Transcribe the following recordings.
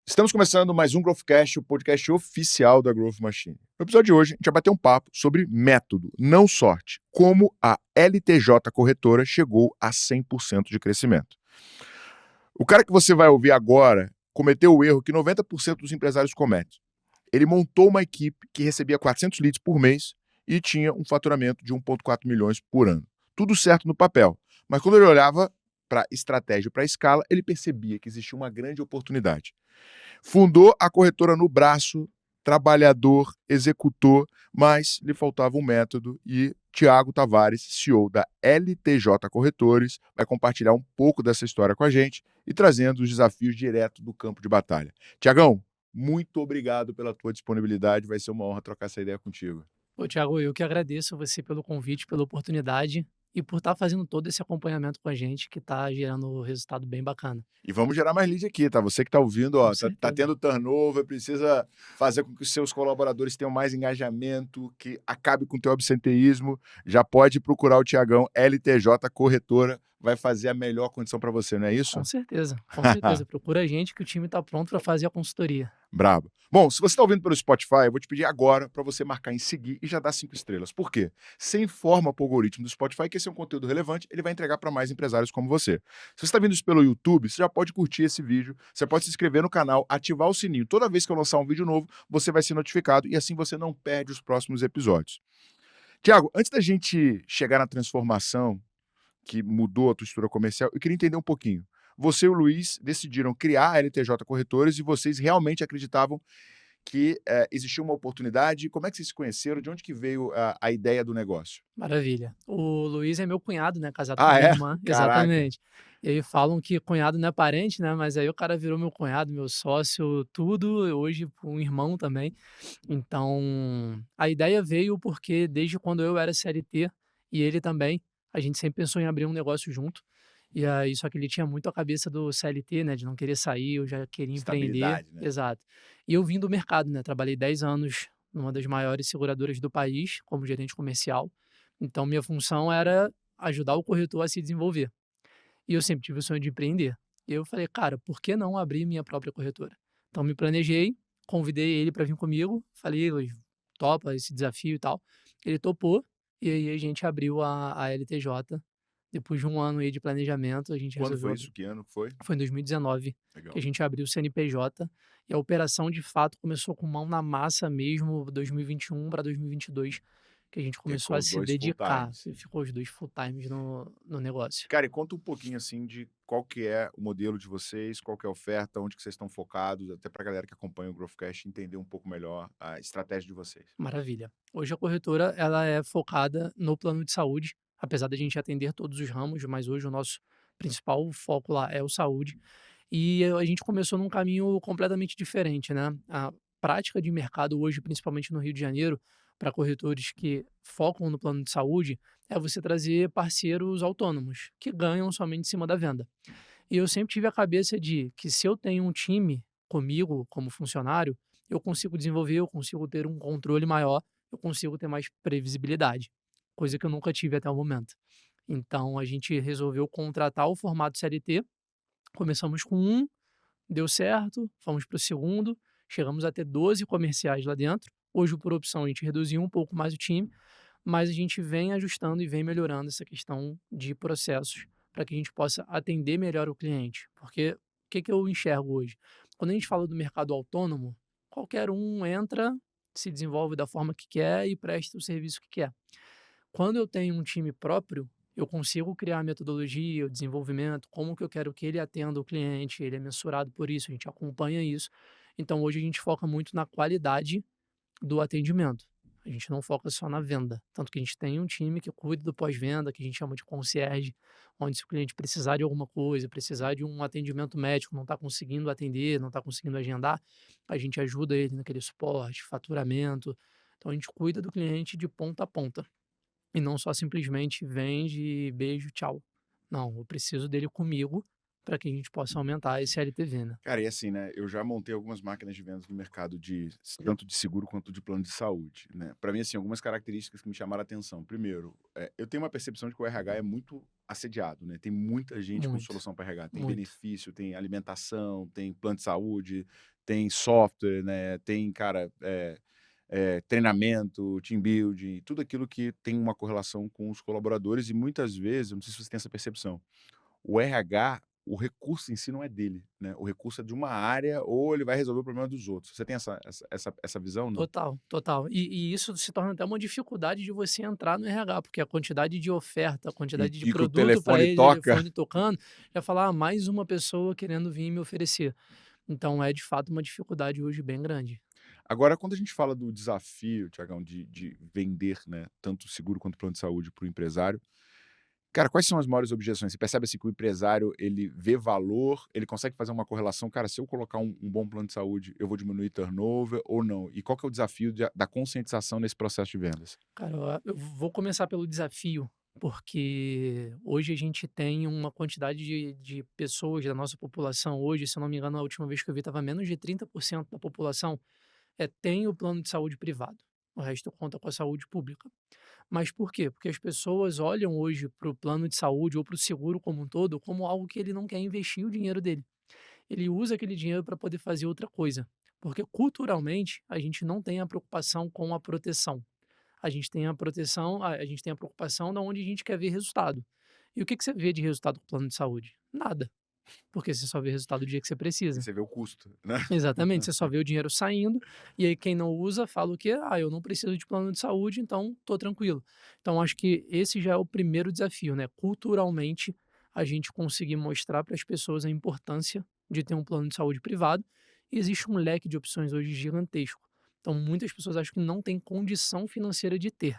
Estamos começando mais um Growthcast, o podcast oficial da Growth Machine. No episódio de hoje, a gente vai bater um papo sobre método, não sorte, como a LTJ Corretora chegou a 100% de crescimento. O cara que você vai ouvir agora cometeu o erro que 90% dos empresários cometem. Ele montou uma equipe que recebia 400 leads por mês e tinha um faturamento de 1,4 milhões por ano. Tudo certo no papel, mas quando ele olhava para estratégia, para escala, ele percebia que existia uma grande oportunidade. Fundou a corretora no braço, trabalhador, executor, mas lhe faltava um método e Tiago Tavares, CEO da LTJ Corretores, vai compartilhar um pouco dessa história com a gente e trazendo os desafios direto do campo de batalha. Tiagão, muito obrigado pela tua disponibilidade, vai ser uma honra trocar essa ideia contigo. Ô, Thiago, eu que agradeço você pelo convite, pela oportunidade e por estar fazendo todo esse acompanhamento com a gente, que está gerando um resultado bem bacana. E vamos gerar mais lead aqui, tá? Você que está ouvindo, Com ó, tá certeza. tendo turnover, precisa fazer com que os seus colaboradores tenham mais engajamento, que acabe com o teu absenteísmo, já pode procurar o Tiagão, LTJ Corretora, vai fazer a melhor condição para você, não é isso? Com certeza, com certeza. Procura a gente que o time está pronto para fazer a consultoria. Brabo. Bom, se você está ouvindo pelo Spotify, eu vou te pedir agora para você marcar em seguir e já dar 5 estrelas. Por quê? Você informa para o algoritmo do Spotify que esse é um conteúdo relevante, ele vai entregar para mais empresários como você. Se você está vendo isso pelo YouTube, você já pode curtir esse vídeo, você pode se inscrever no canal, ativar o sininho. Toda vez que eu lançar um vídeo novo, você vai ser notificado e assim você não perde os próximos episódios. Tiago, antes da gente chegar na transformação que mudou a tua estrutura comercial, eu queria entender um pouquinho. Você e o Luiz decidiram criar a LTJ Corretores e vocês realmente acreditavam que existia uma oportunidade. Como é que vocês se conheceram? De onde que veio a ideia do negócio? Maravilha. O Luiz é meu cunhado, né? Casado com a Ah, minha é? irmã. Caraca. Exatamente. E aí falam que cunhado não é parente, né? Mas aí o cara virou meu cunhado, meu sócio, tudo. Hoje um irmão também. Então, a ideia veio porque desde quando eu era CLT e ele também, a gente sempre pensou em abrir um negócio junto. E aí, só que ele tinha muito a cabeça do CLT, né, de não querer sair, eu já queria empreender. Estabilidade, né? Exato. E eu vim do mercado, né, trabalhei 10 anos numa das maiores seguradoras do país, como gerente comercial. Então, minha função era ajudar o corretor a se desenvolver. E eu sempre tive o sonho de empreender. E eu falei, cara, por que não abrir minha própria corretora? Então me planejei, convidei ele para vir comigo, falei, "Luiz, topa esse desafio e tal." Ele topou, e aí a gente abriu a LTJ. Depois de um ano aí de planejamento, a gente Quando resolveu foi abrir. isso? Que ano foi? Foi em 2019 que Legal. a gente abriu o CNPJ e a operação de fato começou com mão na massa mesmo, 2021 para 2022, que a gente Que começou ficou a os se dois full dedicar, times. e ficou os 2 full times no negócio. Cara, e conta um pouquinho assim de qual que é o modelo de vocês, qual que é a oferta, onde que vocês estão focados, até para a galera que acompanha o Growthcast entender um pouco melhor a estratégia de vocês. Maravilha. Hoje a corretora ela é focada no plano de saúde, apesar da gente atender todos os ramos, mas hoje o nosso principal foco lá é o saúde. E a gente começou num caminho completamente diferente, né? A prática de mercado hoje, principalmente no Rio de Janeiro, para corretores que focam no plano de saúde, é você trazer parceiros autônomos que ganham somente em cima da venda. E eu sempre tive a cabeça de que se eu tenho um time comigo como funcionário, eu consigo desenvolver, eu consigo ter um controle maior, eu consigo ter mais previsibilidade, coisa que eu nunca tive até o momento. Então a gente resolveu contratar o formato CLT, começamos com um, deu certo, fomos para o segundo, chegamos a ter 12 comerciais lá dentro. Hoje, por opção, a gente reduziu um pouco mais o time, mas a gente vem ajustando e vem melhorando essa questão de processos para que a gente possa atender melhor o cliente. Porque o que, que eu enxergo hoje? Quando a gente fala do mercado autônomo, qualquer um entra, se desenvolve da forma que quer e presta o serviço que quer. Quando eu tenho um time próprio, eu consigo criar a metodologia, o desenvolvimento, como que eu quero que ele atenda o cliente, ele é mensurado por isso, a gente acompanha isso. Então hoje a gente foca muito na qualidade do atendimento. A gente não foca só na venda. Tanto que a gente tem um time que cuida do pós-venda, que a gente chama de concierge, onde se o cliente precisar de alguma coisa, precisar de um atendimento médico, não está conseguindo atender, não está conseguindo agendar, a gente ajuda ele naquele suporte, faturamento. Então a gente cuida do cliente de ponta a ponta. E não só simplesmente vende, beijo, tchau. Não, eu preciso dele comigo para que a gente possa aumentar esse LTV, né? Cara, e assim, né, eu já montei algumas máquinas de vendas no mercado tanto de seguro quanto de plano de saúde, né. Para mim, assim, algumas características que me chamaram a atenção. Primeiro, eu tenho uma percepção de que o RH é muito assediado, né, tem muita gente com Muito, solução para RH, tem muito. benefício, tem alimentação, tem plano de saúde, tem software, né, tem, cara, treinamento, team building, tudo aquilo que tem uma correlação com os colaboradores e muitas vezes, eu não sei se você tem essa percepção, o RH, o recurso em si não é dele, né, o recurso é de uma área ou ele vai resolver o problema dos outros. Você tem essa visão, não? Total, total. E isso se torna até uma dificuldade de você entrar no RH, porque a quantidade de oferta, a E quantidade de e que o produto para telefone ele, toca. telefone tocando, já falar: "Ah, mais uma pessoa querendo vir me oferecer". Então é de fato uma dificuldade hoje bem grande. Agora quando a gente fala do desafio, Tiagão, de vender, né, tanto o seguro quanto o plano de saúde para o empresário, cara, quais são as maiores objeções? Você percebe, assim, que o empresário, ele vê valor, ele consegue fazer uma correlação, cara, se eu colocar um bom plano de saúde, eu vou diminuir turnover ou não? E qual que é o desafio da conscientização nesse processo de vendas? Cara, eu vou começar pelo desafio, porque hoje a gente tem uma quantidade de pessoas da nossa população hoje, se eu não me engano, a última vez que eu vi estava menos de 30% da população, tem o plano de saúde privado. O resto conta com a saúde pública. Mas por quê? Porque as pessoas olham hoje para o plano de saúde ou para o seguro como um todo como algo que ele não quer investir o dinheiro dele. Ele usa aquele dinheiro para poder fazer outra coisa. Porque culturalmente a gente não tem a preocupação com a proteção. A gente tem a proteção, a gente tem a preocupação da onde a gente quer ver resultado. E o que que você vê de resultado com o plano de saúde? Nada, porque você só vê resultado do dia que você E precisa. você vê o custo, né? Exatamente, você só vê o dinheiro saindo, e aí quem não usa fala o quê? "Ah, eu não preciso de plano de saúde, então tô tranquilo". Então acho que esse já é o primeiro desafio, né, culturalmente, a gente conseguir mostrar para as pessoas a importância de ter um plano de saúde privado, e existe um leque de opções hoje gigantesco. Então muitas pessoas acham que não tem condição financeira de ter.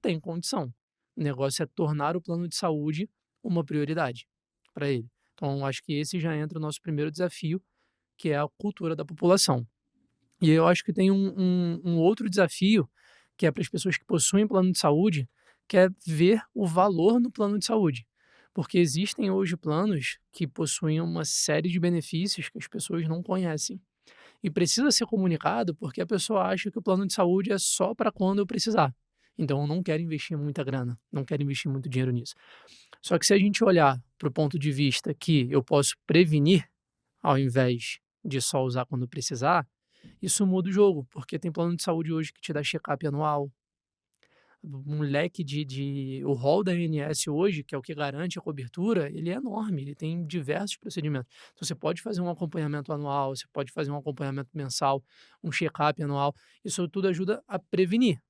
Tem condição. O negócio é tornar o plano de saúde uma prioridade para ele. Então acho que esse já entra o nosso primeiro desafio, que é a cultura da população. E eu acho que tem um outro desafio, que é para as pessoas que possuem plano de saúde, que é ver o valor no plano de saúde. Porque existem hoje planos que possuem uma série de benefícios que as pessoas não conhecem. E precisa ser comunicado porque a pessoa acha que o plano de saúde é só para quando eu precisar. Então eu não quero investir muita grana, não quero investir muito dinheiro nisso. Só que se a gente olhar para o ponto de vista que eu posso prevenir, ao invés de só usar quando precisar, isso muda o jogo, porque tem plano de saúde hoje que te dá check-up anual, um leque o rol da ANS hoje, que é o que garante a cobertura, ele é enorme, ele tem diversos procedimentos. Então você pode fazer um acompanhamento anual, você pode fazer um acompanhamento mensal, um check-up anual, isso tudo ajuda a prevenir,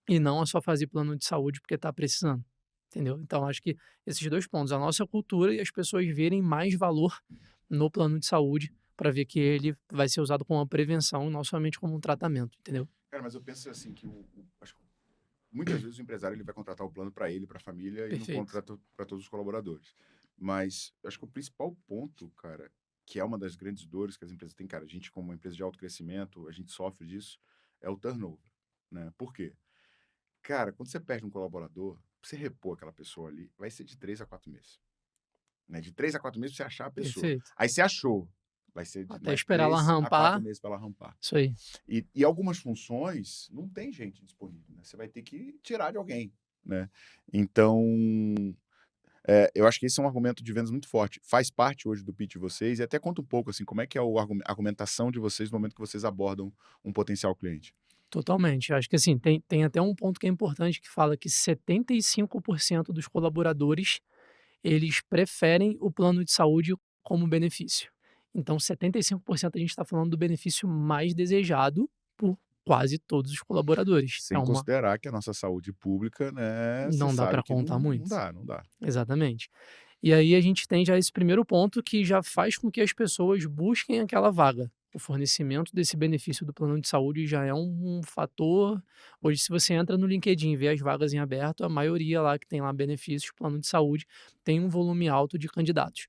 e não a só fazer plano de saúde porque está precisando, entendeu? Então acho que esses 2 pontos, a nossa cultura e as pessoas verem mais valor no plano de saúde, para ver que ele vai ser usado como uma prevenção, não somente como um tratamento, entendeu? Cara, mas eu penso assim que acho que muitas vezes o empresário ele vai contratar o plano para ele, para a família e não Perfeito. contrata para todos os colaboradores. Mas eu acho que o principal ponto, cara, que é uma das grandes dores que as empresas têm, cara, a gente como uma empresa de alto crescimento, a gente sofre disso, é o turnover, né? Por quê? Cara, quando você perde um colaborador, pra você repor aquela pessoa ali, vai ser de 3 a 4 meses, né? De 3 a 4 meses pra você achar a pessoa. Perfeito. Aí você achou, vai ser de Até mais esperar ela 3 a 4 rampar, meses para ela rampar. isso aí. E algumas funções não tem gente disponível, né? Você vai ter que tirar de alguém, né? Então, eu acho que esse é um argumento de vendas muito forte. Faz parte hoje do pitch de vocês e até conta um pouco, assim, como é que é a argumentação de vocês no momento que vocês abordam um potencial cliente. Totalmente. Acho que assim, tem até um ponto que é importante que fala que 75% dos colaboradores, eles preferem o plano de saúde como benefício. Então 75% a gente está falando do benefício mais desejado por quase todos os colaboradores. É Sem uma considerar que a nossa saúde pública, né, você não dá sabe para que contar não muito. dá, não dá. Exatamente. E aí a gente tem já esse primeiro ponto que já faz com que as pessoas busquem aquela vaga. O fornecimento desse benefício do plano de saúde já é um fator. Hoje, se você entra no LinkedIn e vê as vagas em aberto, a maioria lá que tem lá benefícios, plano de saúde, tem um volume alto de candidatos.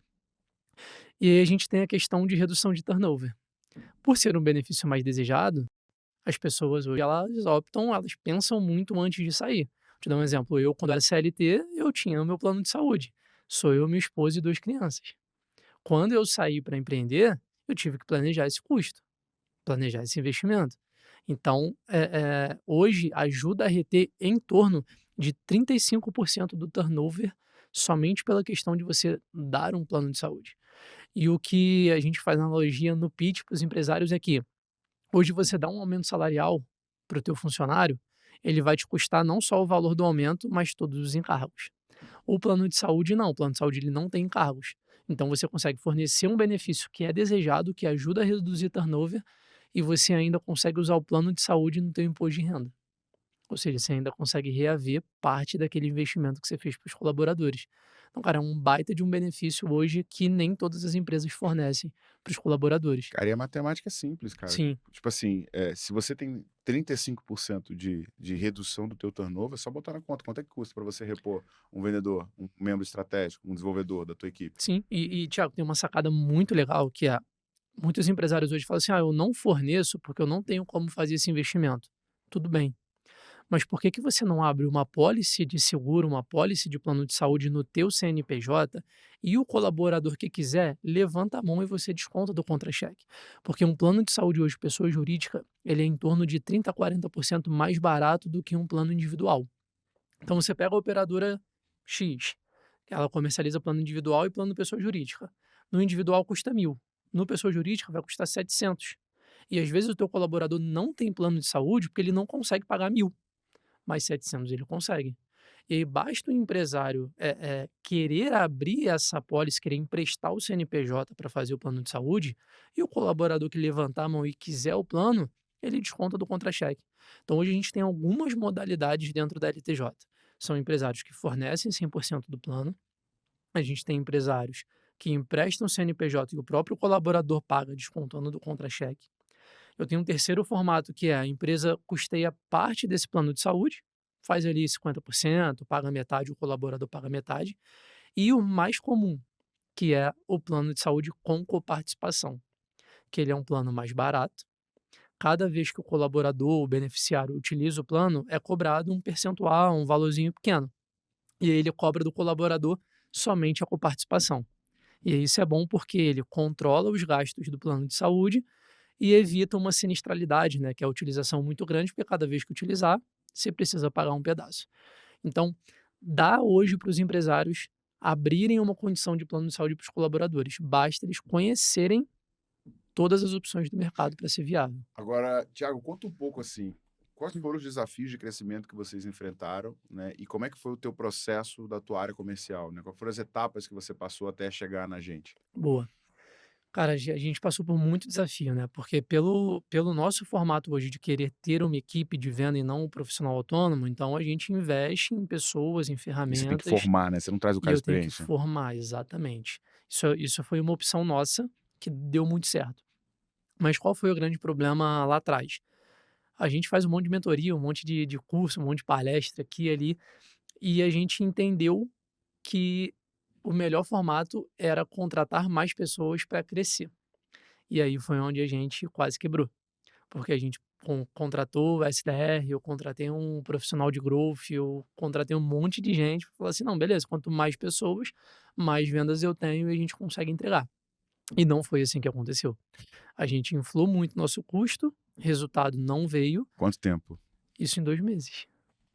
E aí a gente tem a questão de redução de turnover. Por ser um benefício mais desejado, as pessoas hoje elas optam, elas pensam muito antes de sair. Vou te dar um exemplo, eu quando era CLT, eu tinha o meu plano de saúde. Sou eu, minha esposa e 2 crianças. Quando eu saí para empreender, eu tive que planejar esse custo, planejar esse investimento. Então, hoje ajuda a reter em torno de 35% do turnover somente pela questão de você dar um plano de saúde. E o que a gente faz analogia no pitch para os empresários é que hoje você dá um aumento salarial para o teu funcionário, ele vai te custar não só o valor do aumento, mas todos os encargos. O plano de saúde não, o plano de saúde ele não tem encargos. Então você consegue fornecer um benefício que é desejado, que ajuda a reduzir turnover, e você ainda consegue usar o plano de saúde no teu imposto de renda. Ou seja, você ainda consegue reaver parte daquele investimento que você fez para os colaboradores. Então, cara, é um baita de um benefício hoje que nem todas as empresas fornecem para os colaboradores. Cara, e a matemática é simples, cara. Sim, Tipo assim, se você tem 35% de redução do teu turnover, é só botar na conta. Quanto é que custa para você repor um vendedor, um membro estratégico, um desenvolvedor da tua equipe? sim. E Thiago, tem uma sacada muito legal que é, muitos empresários hoje falam assim, eu não forneço porque eu não tenho como fazer esse investimento. Tudo bem. Mas por que que você não abre uma pólice de seguro, uma pólice de plano de saúde no teu CNPJ e o colaborador que quiser levanta a mão e você desconta do contra-cheque? Porque um plano de saúde hoje, pessoa jurídica, ele é em torno de 30 a 40% mais barato do que um plano individual. Então você pega a operadora X, ela comercializa plano individual e plano pessoa jurídica. No individual custa 1.000, no pessoa jurídica vai custar 700. E às vezes o teu colaborador não tem plano de saúde porque ele não consegue pagar 1.000, mas 700 ele consegue. E aí basta o empresário querer abrir essa apólice, querer emprestar o CNPJ para fazer o plano de saúde, e o colaborador que levantar a mão e quiser o plano, ele desconta do contra-cheque. Então hoje a gente tem algumas modalidades dentro da LTJ. São empresários que fornecem 100% do plano, a gente tem empresários que emprestam o CNPJ e o próprio colaborador paga descontando do contra-cheque. Eu tenho um terceiro formato que é a empresa custeia parte desse plano de saúde, faz ali 50%, paga metade, o colaborador paga metade. E o mais comum, que é o plano de saúde com coparticipação, que ele é um plano mais barato. Cada vez que o colaborador, o beneficiário, utiliza o plano, é cobrado um percentual, um valorzinho pequeno. E aí ele cobra do colaborador somente a coparticipação. E aí isso é bom porque ele controla os gastos do plano de saúde e evita uma sinistralidade, né, que é a utilização muito grande, porque cada vez que utilizar, você precisa pagar um pedaço. Então, dá hoje para os empresários abrirem uma condição de plano de saúde para os colaboradores. Basta eles conhecerem todas as opções do mercado para ser viável. Agora, Thiago, conta um pouco assim, quais foram os desafios de crescimento que vocês enfrentaram, né? E como é que foi o teu processo da tua área comercial, né? Quais foram as etapas que você passou até chegar na gente? Boa. Cara, a gente passou por muito desafio, né? Porque pelo nosso formato hoje de querer ter uma equipe de venda e não um profissional autônomo, então a gente investe em pessoas, em E você tem que ferramentas. formar, né? Você não traz o E cara eu tenho que experiência. formar, exatamente. Isso foi uma opção nossa que deu muito certo. Mas qual foi o grande problema lá atrás? A gente faz um monte de mentoria, um monte de curso, um monte de palestra aqui e ali, e a gente entendeu que o melhor formato era contratar mais pessoas para crescer. E aí foi onde a gente quase quebrou, porque a gente contratou o SDR, eu contratei um profissional de growth, eu contratei um monte de gente para falar assim: não, beleza, quanto mais pessoas, mais vendas eu tenho e a gente consegue entregar. E não foi assim que aconteceu. A gente inflou muito nosso custo, resultado não veio, Quanto tempo? isso em 2 meses.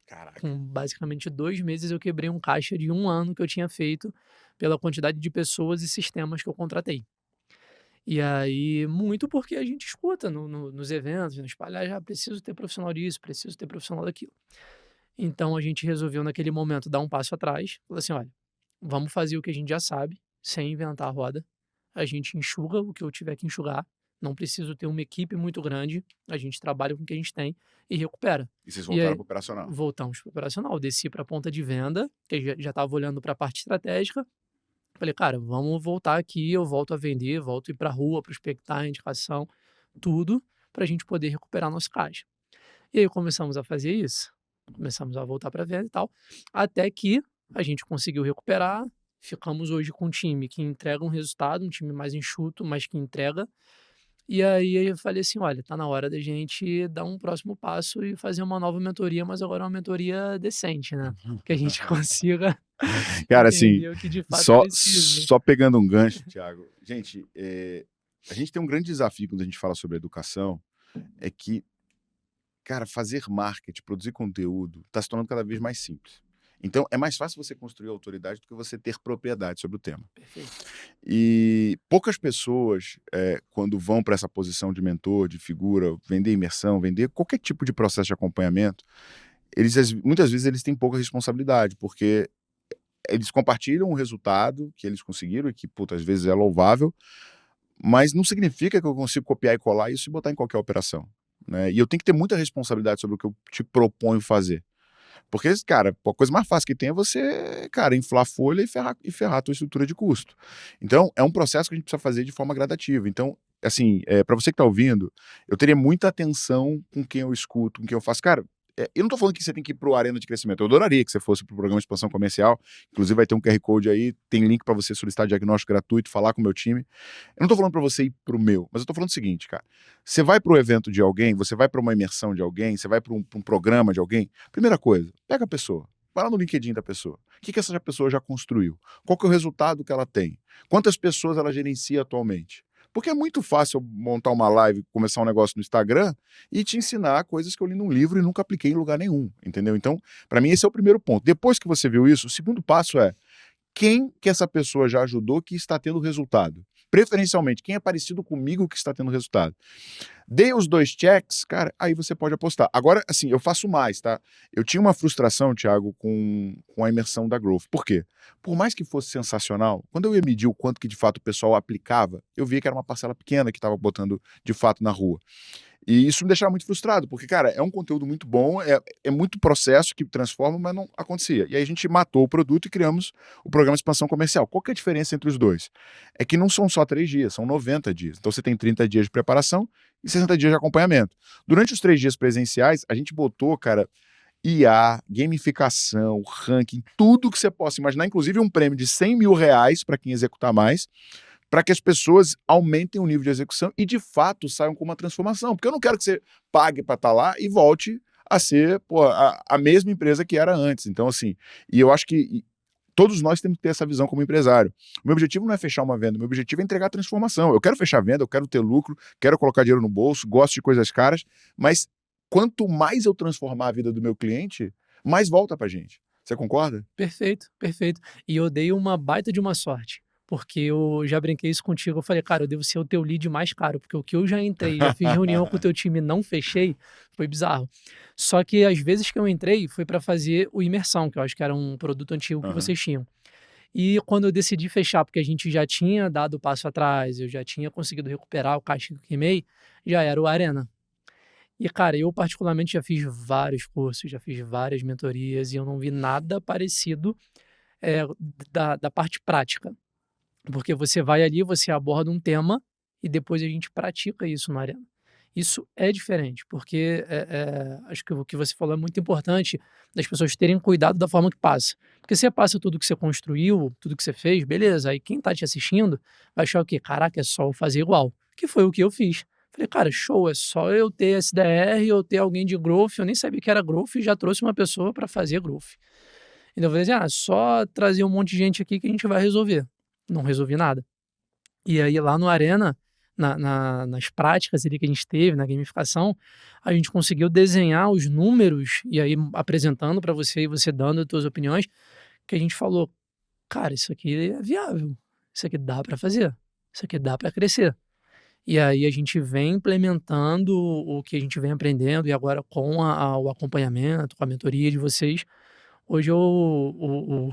Caraca. Com basicamente 2 meses eu quebrei um caixa de 1 ano que eu tinha feito pela quantidade de pessoas e sistemas que eu contratei. E aí, muito porque a gente escuta nos eventos, nos palhaços, preciso ter profissional disso, preciso ter profissional daquilo. Então a gente resolveu naquele momento dar um passo atrás, falar assim, olha, vamos fazer o que a gente já sabe, sem inventar a roda. A gente enxuga o que eu tiver que enxugar, não preciso ter uma equipe muito grande, a gente trabalha com o que a gente tem e recupera. E vocês E voltaram aí para o operacional. voltamos para o operacional, desci para a ponta de venda, que já estava olhando para a parte estratégica. Falei: "Cara, vamos voltar aqui, eu volto a vender, volto a ir pra rua, prospectar, indicação, tudo, para a gente poder recuperar nosso caixa". E aí começamos a fazer isso, começamos a voltar para venda e tal, até que a gente conseguiu recuperar, ficamos hoje com um time que entrega um resultado, um time mais enxuto, mas que entrega. E aí eu falei assim: "Olha, tá na hora da gente dar um próximo passo e fazer uma nova mentoria, mas agora uma mentoria decente, né, que a gente consiga Cara, assim, entender o que de fato só, precisa". só pegando um gancho, Thiago. Gente, a gente tem um grande desafio quando a gente fala sobre educação, é que, cara, fazer marketing, produzir conteúdo, está se tornando cada vez mais simples. Então, é mais fácil você construir autoridade do que você ter propriedade sobre o tema. Perfeito. E poucas pessoas, quando vão para essa posição de mentor, de figura, vender imersão, vender qualquer tipo de processo de acompanhamento, muitas vezes eles têm pouca responsabilidade, porque eles compartilham o resultado que eles conseguiram e que, puta, às vezes é louvável, mas não significa que eu consigo copiar e colar isso e botar em qualquer operação, né? E eu tenho que ter muita responsabilidade sobre o que eu te proponho fazer. Porque, cara, a coisa mais fácil que tem é você, cara, inflar a folha e ferrar a tua estrutura de custo. Então, é um processo que a gente precisa fazer de forma gradativa. Então, assim, para você que está ouvindo, eu teria muita atenção com quem eu escuto, com quem eu faço. Cara, eu não tô falando que você tem que ir pro Arena de Crescimento. Eu adoraria que você fosse pro programa de expansão comercial. Inclusive, vai ter um QR Code aí, tem link para você solicitar diagnóstico gratuito, falar com o meu time. Eu não tô falando para você ir pro meu, mas eu tô falando o seguinte, cara. Você vai pro evento de alguém, você vai para uma imersão de alguém, você vai para um programa de alguém. Primeira coisa, pega a pessoa. Vai lá no LinkedIn da pessoa. O que essa pessoa já construiu? Qual que é o resultado que ela tem? Quantas pessoas ela gerencia atualmente? Porque é muito fácil eu montar uma live, começar um negócio no Instagram e te ensinar coisas que eu li num livro e nunca apliquei em lugar nenhum, entendeu? Então, para mim, esse é o primeiro ponto. Depois que você viu isso, o segundo passo é quem que essa pessoa já ajudou que está tendo resultado. Preferencialmente, quem é parecido comigo que está tendo resultado. Dei os 2 checks, cara, aí você pode apostar. Agora, assim, eu faço mais, tá? Eu tinha uma frustração, Thiago, com a imersão da Growth. Por quê? Por mais que fosse sensacional, quando eu ia medir o quanto que de fato o pessoal aplicava, eu via que era uma parcela pequena que estava botando de fato na rua. E isso me deixava muito frustrado, porque, cara, é um conteúdo muito bom, é muito processo que transforma, mas não acontecia. E aí a gente matou o produto e criamos o programa de expansão comercial. Qual que é a diferença entre os dois? É que não são só 3 dias, são 90 dias. Então você tem 30 dias de preparação e 60 dias de acompanhamento. Durante os 3 dias presenciais, a gente botou, cara, IA, gamificação, ranking, tudo que você possa imaginar, inclusive um prêmio de R$ 100.000 para quem executar mais, para que as pessoas aumentem o nível de execução e, de fato, saiam com uma transformação. Porque eu não quero que você pague para estar lá e volte a ser, pô, a mesma empresa que era antes. Então, assim, e eu acho que todos nós temos que ter essa visão como empresário. O meu objetivo não é fechar uma venda, o meu objetivo é entregar transformação. Eu quero fechar a venda, eu quero ter lucro, quero colocar dinheiro no bolso, gosto de coisas caras, mas quanto mais eu transformar a vida do meu cliente, mais volta pra gente. Você concorda? Perfeito, perfeito. E eu dei uma baita de uma sorte, porque eu já brinquei isso contigo, eu falei: "Cara, eu devo ser o teu lead mais caro", porque o que eu já entrei, já fiz reunião com o teu time e não fechei, foi bizarro. Só que as vezes que eu entrei, foi para fazer o imersão, que eu acho que era um produto antigo que Aham. vocês tinham. E quando eu decidi fechar, porque a gente já tinha dado o passo atrás, eu já tinha conseguido recuperar o caixa que eu queimei, já era o Arena. E, cara, eu particularmente já fiz vários cursos, já fiz várias mentorias e eu não vi nada parecido, eh, da parte prática. Porque você vai ali, você aborda um tema e depois a gente pratica isso na arena. Isso é diferente, porque, acho que o que você falou é muito importante, das pessoas terem cuidado da forma que passa. Porque você passa tudo que você construiu, tudo que você fez, beleza, aí quem tá te assistindo vai achar o quê? "Caraca, é só eu fazer igual", que foi o que eu fiz. Falei: "Cara, show, é só eu ter SDR ou ter alguém de growth", eu nem sabia que era growth e já trouxe uma pessoa para fazer growth. Então eu falei assim: "Ah, só trazer um monte de gente aqui que a gente vai resolver". Não resolvi nada. E aí lá no Arena, nas práticas ali que a gente teve, na gamificação, a gente conseguiu desenhar os números, e aí apresentando para você e você dando as tuas opiniões, que a gente falou: "Cara, isso aqui é viável, isso aqui dá para fazer, isso aqui dá para crescer". E aí a gente vem implementando o que a gente vem aprendendo e agora com o acompanhamento, com a mentoria de vocês, hoje o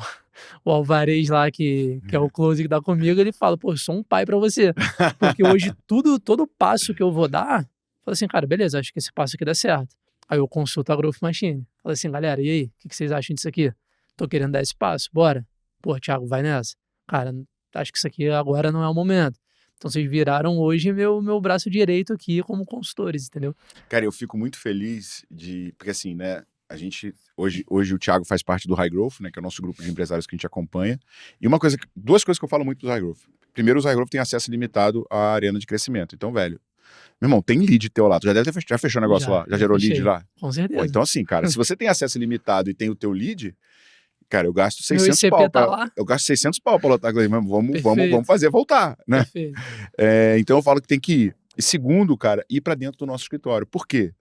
Alvarez lá que é o close que dá comigo, ele fala: "Pô, eu sou um pai pra você". Porque hoje todo passo que eu vou dar, falo assim: "Cara, beleza, acho que esse passo aqui dá certo". Aí eu consulto a Growth Machine, falo assim: "Galera, e aí, o que vocês acham disso aqui? Tô querendo dar esse passo, bora? Pô, Thiago, vai nessa. Cara, acho que isso aqui agora não é o momento". Então vocês viraram hoje meu braço direito aqui como consultores, entendeu? Cara, eu fico muito feliz de. Porque assim, né? A gente. Hoje o Thiago faz parte do High Growth, né? Que é o nosso grupo de empresários que a gente acompanha. E duas coisas que eu falo muito do High Growth. Primeiro, os High Growth têm acesso ilimitado à arena de crescimento. Então, velho, Meu irmão, tem lead teu lá. Tu já deve ter já fechou o negócio lá? Já Já gerou lead fechei, lá? com Pô, certeza. então assim, cara, se você tem acesso ilimitado e tem o teu lead, cara, eu gasto Meu 600 ICP pau tá pra, lá, eu gasto 600 pau pra lotar aquilo aí, mas vamos perfeito, fazer voltar, né? perfeito. Então eu falo que tem que ir. E segundo, cara, ir pra dentro do nosso escritório. Por quê?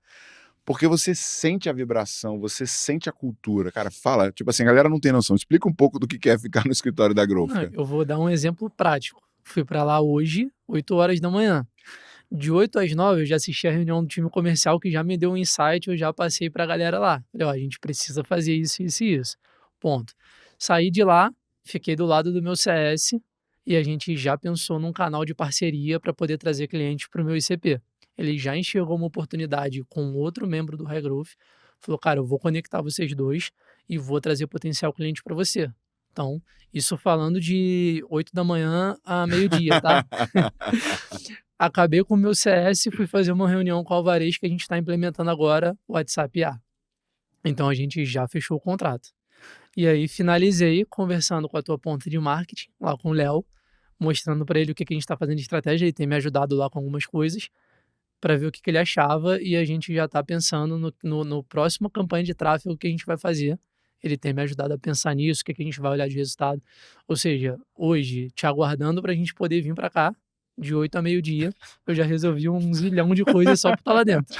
Porque você sente a vibração, você sente a cultura. Cara, fala, tipo assim, a galera não tem noção. Explica um pouco do que é ficar no escritório da Growth, Não, cara. eu vou dar um exemplo prático. Fui pra lá hoje, 8 horas da manhã. De 8 às 9 eu já assisti a reunião do time comercial que já me deu um insight, eu já passei pra galera lá. Falei, ó, a gente precisa fazer isso, isso e isso. Ponto. Saí de lá, fiquei do lado do meu CS e a gente já pensou num canal de parceria para poder trazer clientes para o meu ICP. Ele já enxergou uma oportunidade com outro membro do Regrowth, falou, cara, eu vou conectar vocês dois e vou trazer potencial cliente para você. Então, isso falando de 8 da manhã a meio-dia, tá? Acabei com o meu CS e fui fazer uma reunião com o Alvarez que a gente está implementando agora o WhatsApp A. Então a gente já fechou o contrato. E aí finalizei conversando com a tua ponta de marketing, lá com o Léo, mostrando para ele o que que a gente está fazendo de estratégia. Ele tem me ajudado lá com algumas coisas para ver o que que ele achava e a gente já está pensando no próximo campanha de tráfego que a gente vai fazer. Ele tem me ajudado a pensar nisso, o que que a gente vai olhar de resultado. Ou seja, hoje, te aguardando para a gente poder vir para cá, de 8 a meio-dia, eu já resolvi um zilhão de coisas só por estar lá dentro.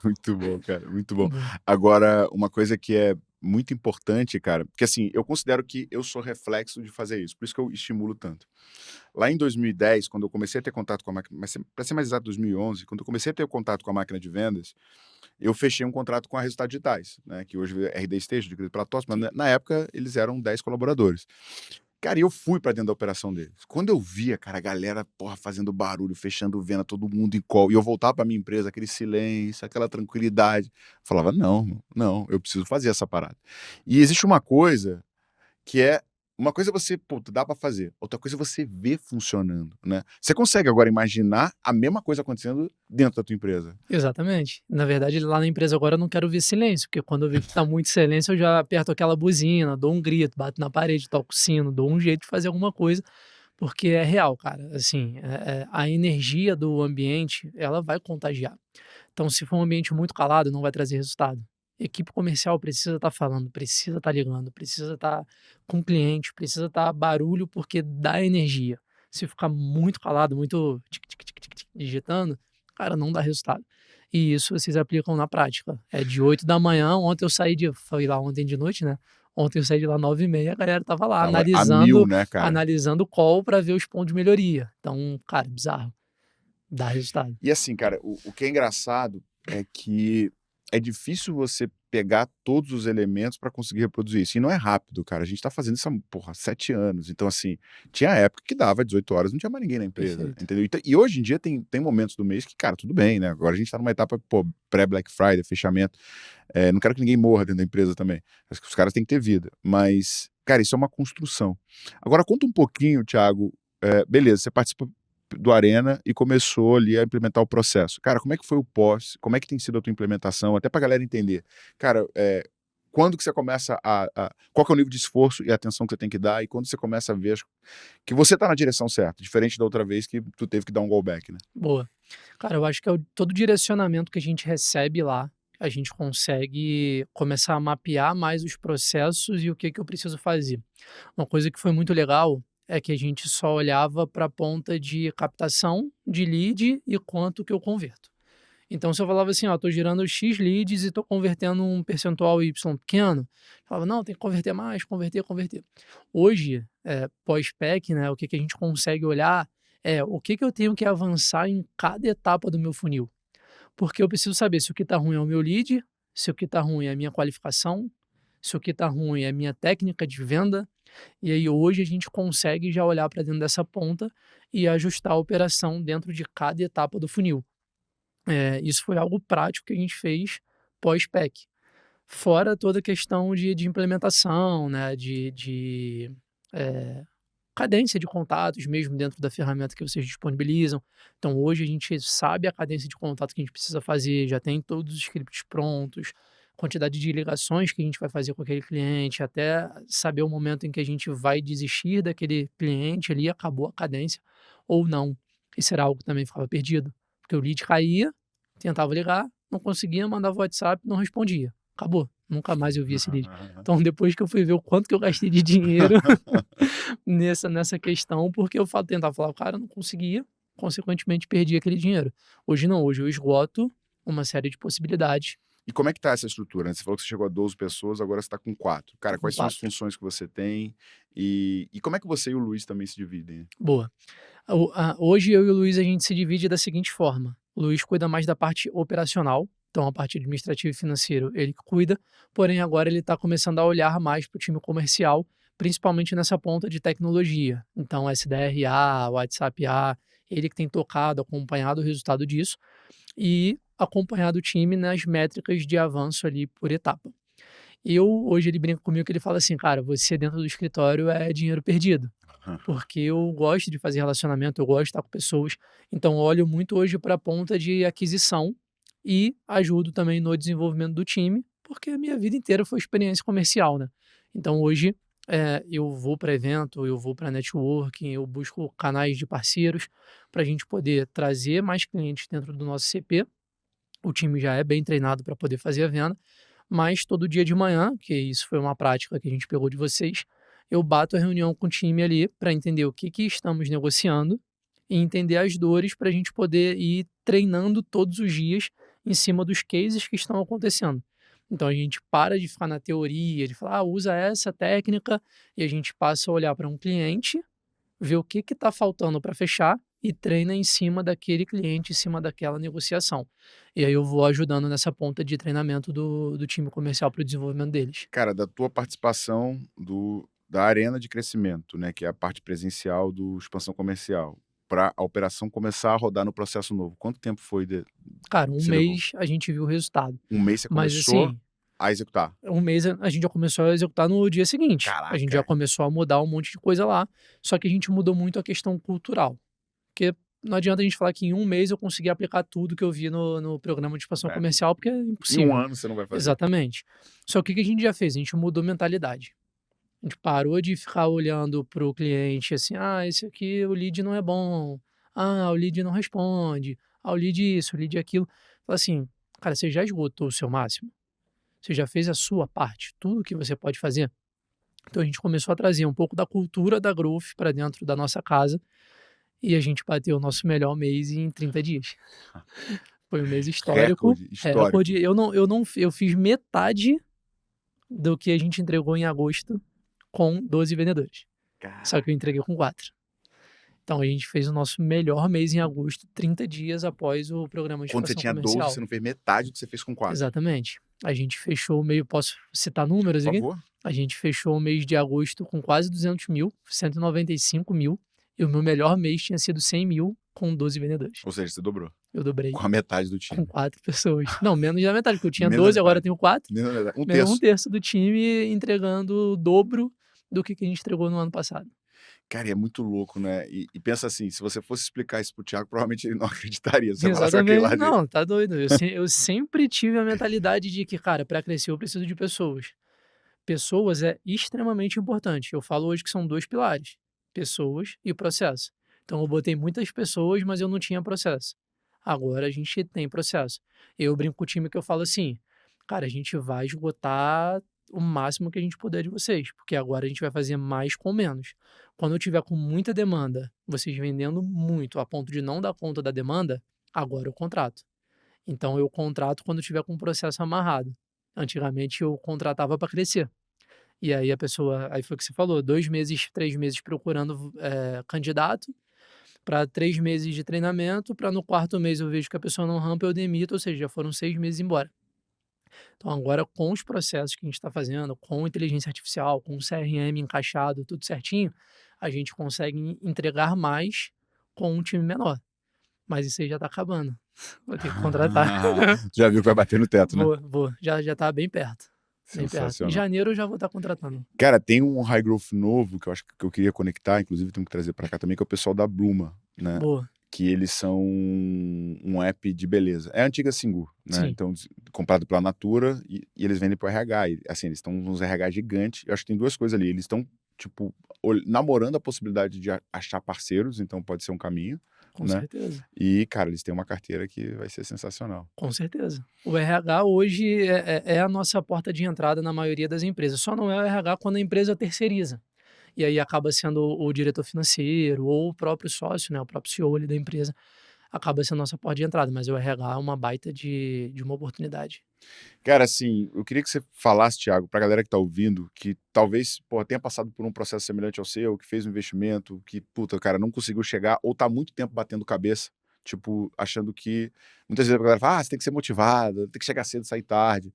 Muito bom, cara, muito bom. Boa. Agora, uma coisa que é muito importante, cara, porque assim, eu considero que eu sou reflexo de fazer isso, por isso que eu estimulo tanto. Lá em 2010, quando eu comecei a ter contato com a máquina, mas para ser mais exato, 2011, quando eu comecei a ter contato com a máquina de vendas, eu fechei um contrato com a Resultados Digitais, né, que hoje é RD Station, de pela TOTS, mas na época eles eram 10 colaboradores. Cara, e eu fui pra dentro da operação deles. Quando eu via, cara, a galera, porra, fazendo barulho, fechando venda, todo mundo em call, e eu voltava pra minha empresa, aquele silêncio, aquela tranquilidade, eu falava, não, não, eu preciso fazer essa parada. E existe uma coisa que é uma coisa é você, pô, dá pra fazer, outra coisa é você ver funcionando, né? Você consegue agora imaginar a mesma coisa acontecendo dentro da tua empresa? Exatamente. Na verdade, lá na empresa agora eu não quero ver silêncio, porque quando eu vejo que tá muito silêncio, eu já aperto aquela buzina, dou um grito, bato na parede, toco o sino, dou um jeito de fazer alguma coisa, porque é real, cara. Assim, a energia do ambiente, ela vai contagiar. Então, se for um ambiente muito calado, não vai trazer resultado. Equipe comercial precisa estar falando, precisa estar ligando, precisa estar com o cliente, precisa estar barulho, porque dá energia. Se ficar muito calado, muito digitando, cara, não dá resultado. E isso vocês aplicam na prática. É de 8 da manhã, ontem eu saí de, fui lá ontem de noite, né? Ontem eu saí de lá 9h30, a galera tava lá Tava a mil, analisando, né, cara? analisando o call para ver os pontos de melhoria. Então, cara, bizarro. Dá resultado. E assim, cara, o que é engraçado é que é difícil você pegar todos os elementos para conseguir reproduzir isso. E não é rápido, cara. A gente tá fazendo isso há, porra, 7 anos. Então, assim, tinha época que dava 18 horas, não tinha mais ninguém na empresa, Perfeito. entendeu? E hoje em dia tem momentos do mês que, cara, tudo bem, né? Agora a gente tá numa etapa, pô, pré-Black Friday, fechamento. Não quero que ninguém morra dentro da empresa também. Acho que os caras têm que ter vida. Mas, cara, isso é uma construção. Agora, conta um pouquinho, Thiago. Beleza, você participa do Arena e começou ali a implementar o processo. Cara, como é que foi o pós? Como é que tem sido a tua implementação? Até pra galera entender. Cara, quando que você começa qual que é o nível de esforço e atenção que você tem que dar e quando você começa a ver que você tá na direção certa, diferente da outra vez que tu teve que dar um go back, né? Boa. Cara, eu acho que todo direcionamento que a gente recebe lá, a gente consegue começar a mapear mais os processos e o que que eu preciso fazer. Uma coisa que foi muito legal é que a gente só olhava para a ponta de captação de lead e quanto que eu converto. Então, se eu falava assim, ó, tô gerando X leads e tô convertendo um percentual Y pequeno, eu falava, não, tem que converter mais, converter, converter. Hoje, pós-PEC, né, o que que a gente consegue olhar é o que que eu tenho que avançar em cada etapa do meu funil. Porque eu preciso saber se o que está ruim é o meu lead, se o que está ruim é a minha qualificação, se o que está ruim é a minha técnica de venda. E aí hoje a gente consegue já olhar para dentro dessa ponta e ajustar a operação dentro de cada etapa do funil. Isso foi algo prático que a gente fez pós-PEC. Fora toda a questão de implementação, né, eh, cadência de contatos mesmo dentro da ferramenta que vocês disponibilizam. Então hoje a gente sabe a cadência de contato que a gente precisa fazer, já tem todos os scripts prontos, quantidade de ligações que a gente vai fazer com aquele cliente, até saber o momento em que a gente vai desistir daquele cliente ali, acabou a cadência, ou não. Isso era algo que também ficava perdido. Porque o lead caía, tentava ligar, não conseguia, mandava o WhatsApp, não respondia. Acabou. Nunca mais eu vi esse lead. Então, depois que eu fui ver o quanto que eu gastei de dinheiro nessa questão, porque eu tentava falar, o cara não conseguia, consequentemente perdia aquele dinheiro. Hoje não, hoje eu esgoto uma série de possibilidades E como é que tá essa estrutura, né? Você falou que você chegou a 12 pessoas, agora você tá com 4. Cara, com quais são as 4. funções que você tem? E como é que você e o Luiz também se dividem? Boa. Hoje eu e o Luiz a gente se divide da seguinte forma: o Luiz cuida mais da parte operacional, então a parte administrativa e financeira ele que cuida, porém agora ele está começando a olhar mais para o time comercial, principalmente nessa ponta de tecnologia. Então SDRA, WhatsApp-A, ele que tem tocado, acompanhado o resultado disso e acompanhado o time nas métricas de avanço ali por etapa. Hoje ele brinca comigo que ele fala assim, cara, você dentro do escritório é dinheiro perdido porque eu gosto de fazer relacionamento, eu gosto de estar com pessoas, então eu olho muito hoje para a ponta de aquisição e ajudo também no desenvolvimento do time, porque a minha vida inteira foi experiência comercial, né? Então hoje eu vou para evento, eu vou para networking, eu busco canais de parceiros para a gente poder trazer mais clientes dentro do nosso CP. O time já é bem treinado para poder fazer a venda, mas todo dia de manhã, que isso foi uma prática que a gente pegou de vocês, eu bato a reunião com o time ali para entender o que estamos negociando e entender as dores para a gente poder ir treinando todos os dias em cima dos cases que estão acontecendo. Então a gente para de ficar na teoria, de falar, usa essa técnica, e a gente passa a olhar para um cliente, ver o que está faltando para fechar e treina em cima daquele cliente, em cima daquela negociação. E aí eu vou ajudando nessa ponta de treinamento do time comercial para o desenvolvimento deles. Cara, da tua participação da arena de crescimento, né, que é a parte presencial do expansão comercial, para a operação começar a rodar no processo novo, quanto tempo foi Cara, que um você levou? mês a gente viu o resultado. Um mês você Mas começou assim, a executar? um mês a gente já começou a executar no dia seguinte. A gente já Caraca! começou a mudar um monte de coisa lá, só que a gente mudou muito a questão cultural. Porque não adianta a gente falar que em um mês eu consegui aplicar tudo que eu vi no programa de expansão É. comercial, porque é Em um impossível. ano você não vai fazer. Exatamente. Só que o que a gente já fez? A gente mudou mentalidade. A gente parou de ficar olhando para o cliente assim, esse aqui o lead não é bom, o lead não responde, o lead isso, o lead aquilo. Fala assim, cara, você já esgotou o seu máximo? Você já fez a sua parte, tudo que você pode fazer? Então a gente começou a trazer um pouco da cultura da Growth para dentro da nossa casa e a gente bateu o nosso melhor mês em 30 dias. Foi um mês histórico, Recorde histórico. recorde. Eu fiz metade do que a gente entregou em agosto com 12 vendedores. Só que eu entreguei com 4. Então a gente fez o nosso melhor mês em agosto, 30 dias após o programa de Quando você expansão tinha 12, comercial. você não fez metade do que você fez com 4. Exatamente. A gente fechou o mês, posso citar números Por aqui? favor. A gente fechou o mês de agosto com quase 200 mil, 195 mil, e o meu melhor mês tinha sido 100 mil com 12 vendedores. Ou seja, você dobrou. Eu dobrei Com a metade do com time. 4 pessoas. Não, menos da metade, porque eu tinha Menos da 12, agora eu metade. tenho 4. Menos da metade. Um Menos um terço. terço do time entregando o dobro do que a gente entregou no ano passado. Cara, e é muito louco, né? E pensa assim, se você fosse explicar isso pro Thiago, provavelmente ele não acreditaria. Você falasse aquele Exatamente. lá de... Não, tá doido. Eu sempre tive a mentalidade de que, cara, para crescer eu preciso de pessoas. Pessoas é extremamente importante. Eu falo hoje que são 2 pilares: pessoas e processo. Então eu botei muitas pessoas, mas eu não tinha processo. Agora a gente tem processo. Eu brinco com o time que eu falo assim, cara, a gente vai esgotar o máximo que a gente puder de vocês, porque agora a gente vai fazer mais com menos. Quando eu tiver com muita demanda, vocês vendendo muito a ponto de não dar conta da demanda, agora eu contrato. Então eu contrato quando tiver com o processo amarrado. Antigamente eu contratava para crescer. E aí a pessoa, aí foi o que você falou, 2 meses, 3 meses procurando candidato, para 3 meses de treinamento, para no 4º mês eu vejo que a pessoa não rampa, eu demito, ou seja, já foram 6 meses embora. Então agora com os processos que a gente está fazendo, com inteligência artificial, com o CRM encaixado, tudo certinho, a gente consegue entregar mais com um time menor. Mas isso aí já está acabando. Vou ter que contratar. Já viu que vai bater no teto, né? Vou. Já tá bem perto. Bem perto. Em Sensacional. janeiro eu já vou estar contratando. Cara, tem um high growth novo que eu acho que eu queria conectar, inclusive tenho que trazer para cá também, que é o pessoal da Bluma, né? Boa. Que eles são um app de beleza. É a antiga Singu, né? Sim. Então, comprado pela Natura e eles vendem pro RH. E, assim, eles estão uns RH gigantes. Eu acho que tem 2 coisas ali. Eles estão, tipo, namorando a possibilidade de achar parceiros, então pode ser um caminho. Com né? certeza. E, cara, eles têm uma carteira que vai ser sensacional. Com certeza. O RH hoje é a nossa porta de entrada na maioria das empresas. Só não é o RH quando a empresa terceiriza. E aí acaba sendo o diretor financeiro ou o próprio sócio, né, o próprio CEO ali da empresa, acaba sendo a nossa porta de entrada. Mas o RH é uma baita de uma oportunidade. Cara, assim, eu queria que você falasse, Thiago, pra galera que tá ouvindo, que talvez, pô, tenha passado por um processo semelhante ao seu, que fez um investimento, que, puta, cara, não conseguiu chegar, ou tá há muito tempo batendo cabeça, tipo, achando que. Muitas vezes a galera fala, você tem que ser motivado, tem que chegar cedo, sair tarde.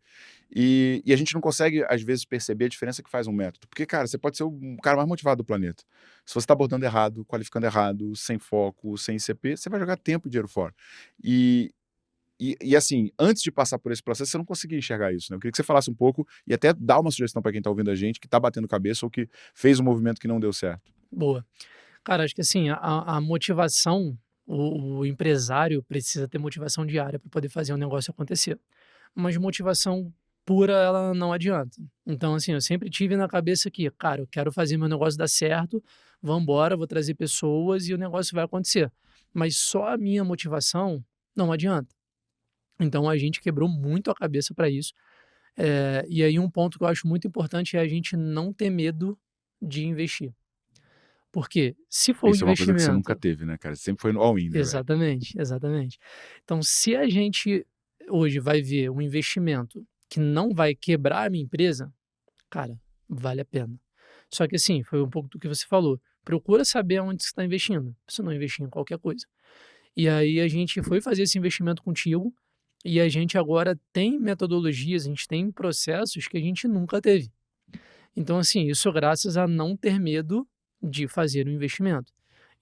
E a gente não consegue, às vezes, perceber a diferença que faz um método. Porque, cara, você pode ser o cara mais motivado do planeta. Se você tá abordando errado, qualificando errado, sem foco, sem ICP, você vai jogar tempo e dinheiro fora. E, assim, antes de passar por esse processo, você não conseguia enxergar isso, né? Eu queria que você falasse um pouco e até dar uma sugestão para quem está ouvindo a gente, que está batendo cabeça ou que fez um movimento que não deu certo. Boa. Cara, acho que assim, a motivação, o empresário precisa ter motivação diária para poder fazer o negócio acontecer. Mas motivação pura, ela não adianta. Então, assim, eu sempre tive na cabeça que, cara, eu quero fazer meu negócio dar certo, vambora, vou trazer pessoas e o negócio vai acontecer. Mas só a minha motivação não adianta. Então, a gente quebrou muito a cabeça para isso. E aí, um ponto que eu acho muito importante é a gente não ter medo de investir. Porque se for um Isso é uma coisa que você nunca investimento. teve, né, cara? Você sempre foi no all-in, né, velho? Exatamente, exatamente. Então, se a gente hoje vai ver um investimento que não vai quebrar a minha empresa, cara, vale a pena. Só que assim, foi um pouco do que você falou. Procura saber aonde você está investindo, pra você não investir em qualquer coisa. E aí a gente foi fazer esse investimento contigo e a gente agora tem metodologias, a gente tem processos que a gente nunca teve. Então, assim, isso graças a não ter medo de fazer um investimento.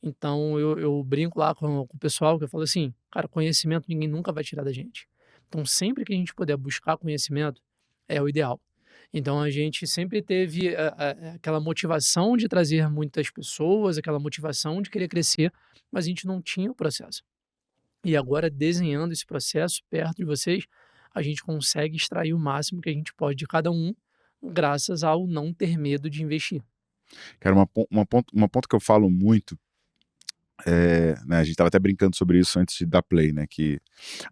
Então, eu brinco lá com o pessoal que eu falo assim, cara, conhecimento ninguém nunca vai tirar da gente. Então, sempre que a gente puder buscar conhecimento, é o ideal. Então, a gente sempre teve aquela motivação de trazer muitas pessoas, aquela motivação de querer crescer, mas a gente não tinha o processo. E agora, desenhando esse processo perto de vocês, a gente consegue extrair o máximo que a gente pode de cada um, graças ao não ter medo de investir. Cara, uma ponto que eu falo muito, né, a gente estava até brincando sobre isso antes de dar play, né, que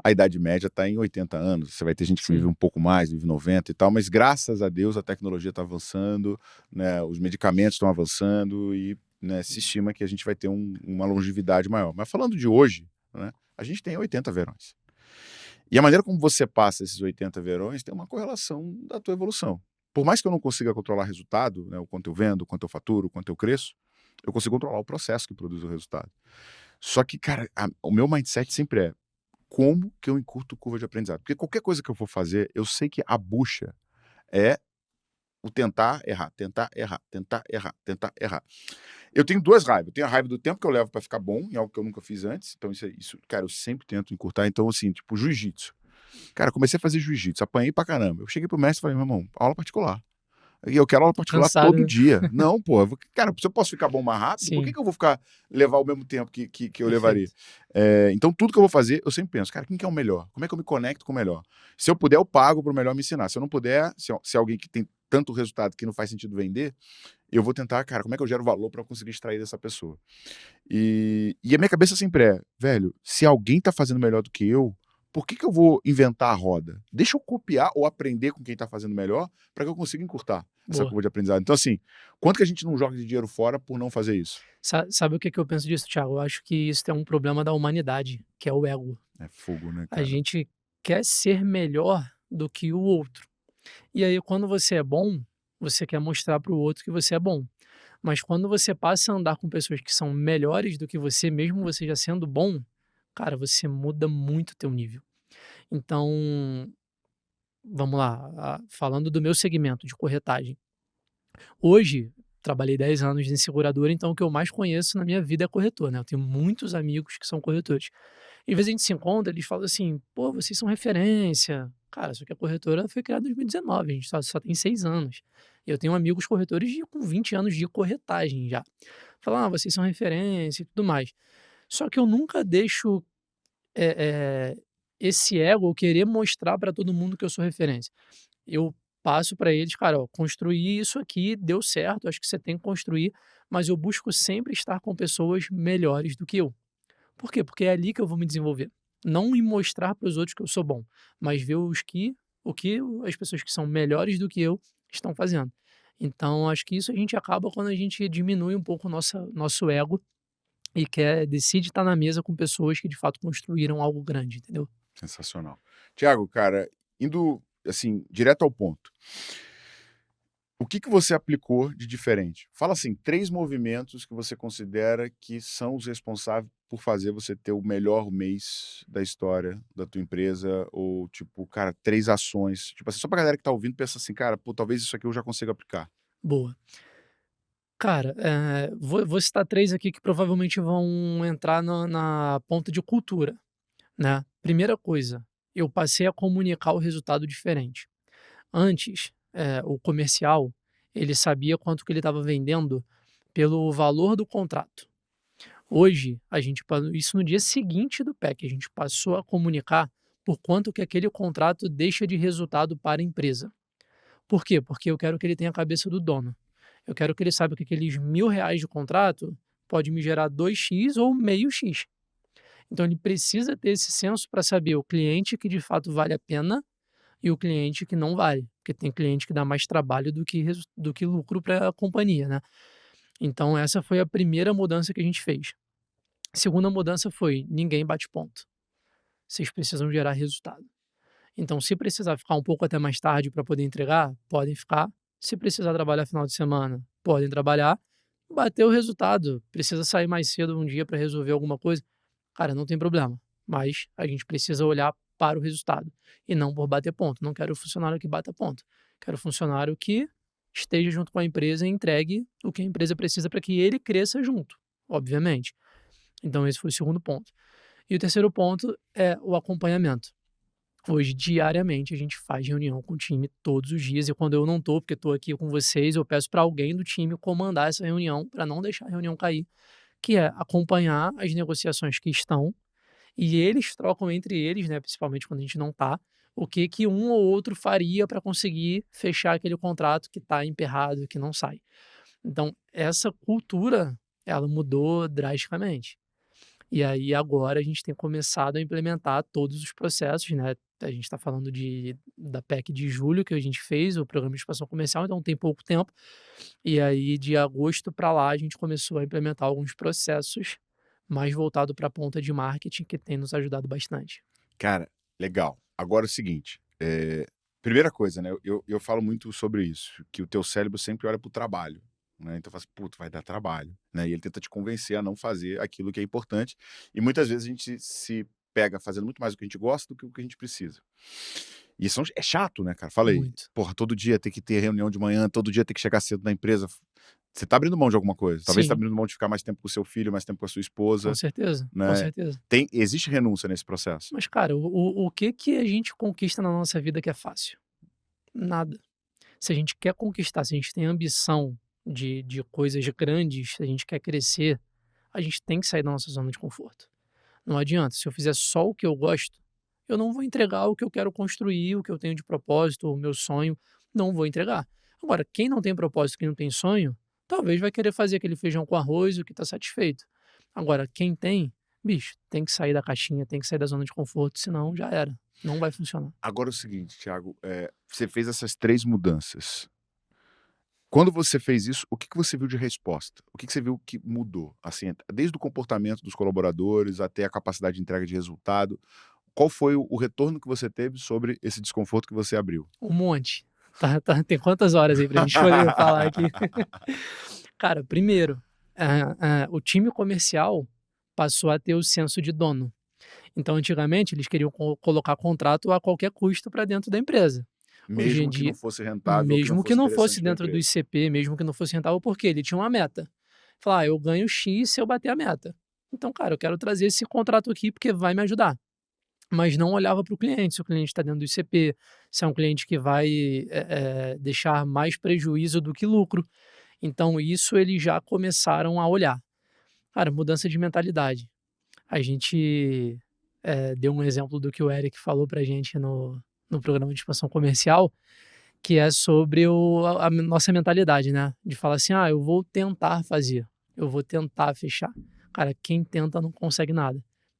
a idade média está em 80 anos, você vai ter gente que vive Sim, um pouco mais, vive 90 e tal, mas graças a Deus a tecnologia está avançando, né, os medicamentos estão avançando e, né, se estima que a gente vai ter uma longevidade maior. Mas falando de hoje, né, a gente tem 80 verões. E a maneira como você passa esses 80 verões tem uma correlação da tua evolução. Por mais que eu não consiga controlar resultado, né, o quanto eu vendo, o quanto eu faturo, o quanto eu cresço, eu consigo controlar o processo que produz o resultado. Só que, cara, o meu mindset sempre é como que eu encurto curva de aprendizado? Porque qualquer coisa que eu for fazer, eu sei que a bucha é o tentar errar, tentar errar, tentar errar, tentar errar. Eu tenho duas raivas. Eu tenho a raiva do tempo que eu levo para ficar bom, em algo que eu nunca fiz antes. Então, isso, cara, eu sempre tento encurtar. Então, assim, tipo, jiu-jitsu. Cara, comecei a fazer jiu-jitsu, apanhei pra caramba. Eu cheguei pro mestre e falei, meu irmão, aula particular. E eu quero aula particular cansado, todo né? dia. Não, pô, cara, se eu posso ficar bom mais rápido, por que, Sim, que eu vou levar o mesmo tempo que eu levaria? perfeito. Então, tudo que eu vou fazer, eu sempre penso, cara, quem que é o melhor? Como é que eu me conecto com o melhor? Se eu puder, eu pago pro melhor me ensinar. Se eu não puder, se alguém que tem tanto resultado que não faz sentido vender, eu vou tentar, cara, como é que eu gero valor para conseguir extrair dessa pessoa? E a minha cabeça sempre é, velho, se alguém tá fazendo melhor do que eu, por que que eu vou inventar a roda? Deixa eu copiar ou aprender com quem tá fazendo melhor para que eu consiga encurtar essa Boa. curva de aprendizado. Então, assim, quanto que a gente não joga de dinheiro fora por não fazer isso? Sabe o que que eu penso disso, Thiago? Eu acho que isso é um problema da humanidade, que é o ego. É fogo, né, A cara? gente quer ser melhor do que o outro. E aí, quando você é bom, você quer mostrar para o outro que você é bom. Mas quando você passa a andar com pessoas que são melhores do que você, mesmo você já sendo bom, cara, você muda muito o teu nível. Então, vamos lá, falando do meu segmento de corretagem. Hoje, trabalhei 10 anos em seguradora, então o que eu mais conheço na minha vida é corretor, né? Eu tenho muitos amigos que são corretores. E às vezes a gente se encontra, eles falam assim: pô, vocês são referência. Cara, só que a corretora foi criada em 2019, a gente só tem 6 anos. Eu tenho amigos corretores com 20 anos de corretagem já. Falam, vocês são referência e tudo mais. Só que eu nunca deixo eh, eh, esse ego querer mostrar para todo mundo que eu sou referência. Eu passo para eles: "Cara, ó, construí isso aqui, deu certo, acho que você tem que construir", mas eu busco sempre estar com pessoas melhores do que eu. Por quê? Porque é ali que eu vou me desenvolver. Não em mostrar para os outros que eu sou bom, mas ver o que as pessoas que são melhores do que eu estão fazendo. Então, acho que isso a gente acaba quando a gente diminui um pouco o nosso ego e decide estar na mesa com pessoas que de fato construíram algo grande, entendeu? Sensacional. Tiago, cara, indo assim, direto ao ponto. O que que você aplicou de diferente? Fala assim, 3 movimentos que você considera que são os responsáveis por fazer você ter o melhor mês da história da tua empresa ou, tipo, cara, 3 ações, tipo assim, só pra galera que tá ouvindo pensa assim: "Cara, pô, talvez isso aqui eu já consiga aplicar". Boa. Cara, vou citar 3 aqui que provavelmente vão entrar na ponta de cultura, né. Primeira coisa, eu passei a comunicar o resultado diferente. Antes, o comercial, ele sabia quanto que ele estava vendendo pelo valor do contrato. Hoje, a gente pa isso no dia seguinte do PEC, a gente passou a comunicar por quanto que aquele contrato deixa de resultado para a empresa. Por quê? Porque eu quero que ele tenha a cabeça do dono. Eu quero que ele saiba que aqueles R$ 1.000 de contrato pode me gerar 2x ou meio x. Então ele precisa ter esse senso para saber o cliente que de fato vale a pena e o cliente que não vale, porque tem cliente que dá mais trabalho do que lucro para a companhia, né. Então essa foi a primeira mudança que a gente fez. A segunda mudança foi: ninguém bate ponto, vocês precisam gerar resultado. Então se precisar ficar um pouco até mais tarde para poder entregar, podem ficar. Se precisar trabalhar final de semana, podem trabalhar. Bateu o resultado, precisa sair mais cedo um dia para resolver alguma coisa, cara, não tem problema, mas a gente precisa olhar para o resultado e não por bater ponto. Não quero funcionário que bata ponto, quero funcionário que esteja junto com a empresa e entregue o que a empresa precisa para que ele cresça junto, obviamente. Então esse foi o segundo ponto. E o terceiro ponto é o acompanhamento. Hoje, diariamente, a gente faz reunião com o time todos os dias e quando eu não tô, porque estou aqui com vocês, eu peço para alguém do time comandar essa reunião para não deixar a reunião cair, que é acompanhar as negociações que estão e eles trocam entre eles, né, principalmente quando a gente não tá, o que que um ou outro faria para conseguir fechar aquele contrato que está emperrado, que não sai. Então, essa cultura, ela mudou drasticamente. E aí agora a gente tem começado a implementar todos os processos, né. A gente está falando da PEC de julho que a gente fez, o programa de expansão comercial, então tem pouco tempo. E aí de agosto para lá a gente começou a implementar alguns processos mais voltado para a ponta de marketing que tem nos ajudado bastante. Cara, legal. Agora é o seguinte, primeira coisa, né, eu falo muito sobre isso, que o teu cérebro sempre olha para o trabalho, né, então fala assim: "Puta, vai dar trabalho", né, e ele tenta te convencer a não fazer aquilo que é importante, e muitas vezes a gente se pega fazendo muito mais o que a gente gosta do que o que a gente precisa. E isso é chato, né, cara, fala aí, Muito. porra, todo dia ter que ter reunião de manhã, todo dia ter que chegar cedo na empresa, você tá abrindo mão de alguma coisa, talvez você tá Sim, abrindo mão de ficar mais tempo com o seu filho, mais tempo com a sua com esposa, certeza, com né, certeza. existe renúncia nesse processo? Mas cara, o que que a gente conquista na nossa vida que é fácil? Nada. Se a gente quer conquistar, se a gente tem ambição de coisas grandes, se a gente quer crescer, a gente tem que sair da nossa zona de conforto. Não adianta, se eu fizer só o que eu gosto, eu não vou entregar o que eu quero construir, o que eu tenho de propósito, o meu sonho, não vou entregar. Agora, quem não tem propósito, quem não tem sonho, talvez vai querer fazer aquele feijão com arroz, o que está satisfeito. Agora, quem tem, bicho, tem que sair da caixinha, tem que sair da zona de conforto, senão já era. Não vai funcionar. Agora é o seguinte, Thiago, você fez essas 3 mudanças. Quando você fez isso, o que que você viu de resposta? O que que você viu que mudou? Assim, desde o comportamento dos colaboradores até a capacidade de entrega de resultado, qual foi o retorno que você teve sobre esse desconforto que você abriu? Um monte. Tem quantas horas aí pra gente poder falar aqui? Cara, primeiro, o time comercial passou a ter o senso de dono. Então, antigamente, eles queriam colocar contrato a qualquer custo para dentro da empresa. Hoje em Mesmo que não dia, fosse rentável ou que não mesmo que fosse não interessante fosse para a dentro do empresa. ICP, mesmo que não fosse rentável, porque ele tinha uma meta. Falar: eu ganho X se eu bater a meta. Então, cara, eu quero trazer esse contrato aqui porque vai me ajudar. Mas não olhava para o cliente, se o cliente está dentro do ICP, se é um cliente que vai deixar mais prejuízo do que lucro. Então, isso eles já começaram a olhar. Cara, mudança de mentalidade. A gente deu um exemplo do que o Eric falou pra gente no programa de expansão comercial, que é sobre a nossa mentalidade, né? De falar assim: ah, eu vou tentar fazer, eu vou tentar fechar. Cara, quem tenta não consegue nada.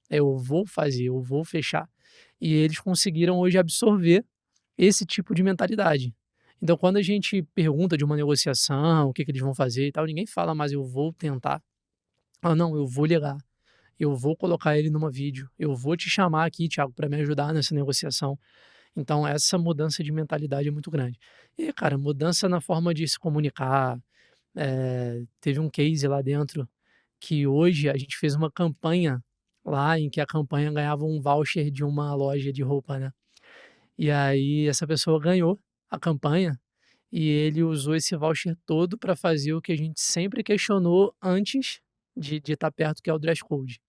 eu vou fazer, eu vou fechar. E eles conseguiram hoje absorver esse tipo de mentalidade. Então, quando a gente pergunta de uma negociação, o que que eles vão fazer e tal, ninguém fala mais eu vou tentar. Ah, não, eu vou ligar, eu vou colocar ele numa vídeo, eu vou te chamar aqui, Thiago, para me ajudar nessa negociação. Então, essa mudança de mentalidade é muito grande. E, cara, mudança na forma de se comunicar. Teve um case lá dentro que hoje a gente fez uma campanha lá em que a campanha ganhava um voucher de uma loja de roupa, né? E aí essa pessoa ganhou a campanha e ele usou esse voucher todo para fazer o que a gente sempre questionou antes de estar perto, que é o dress code.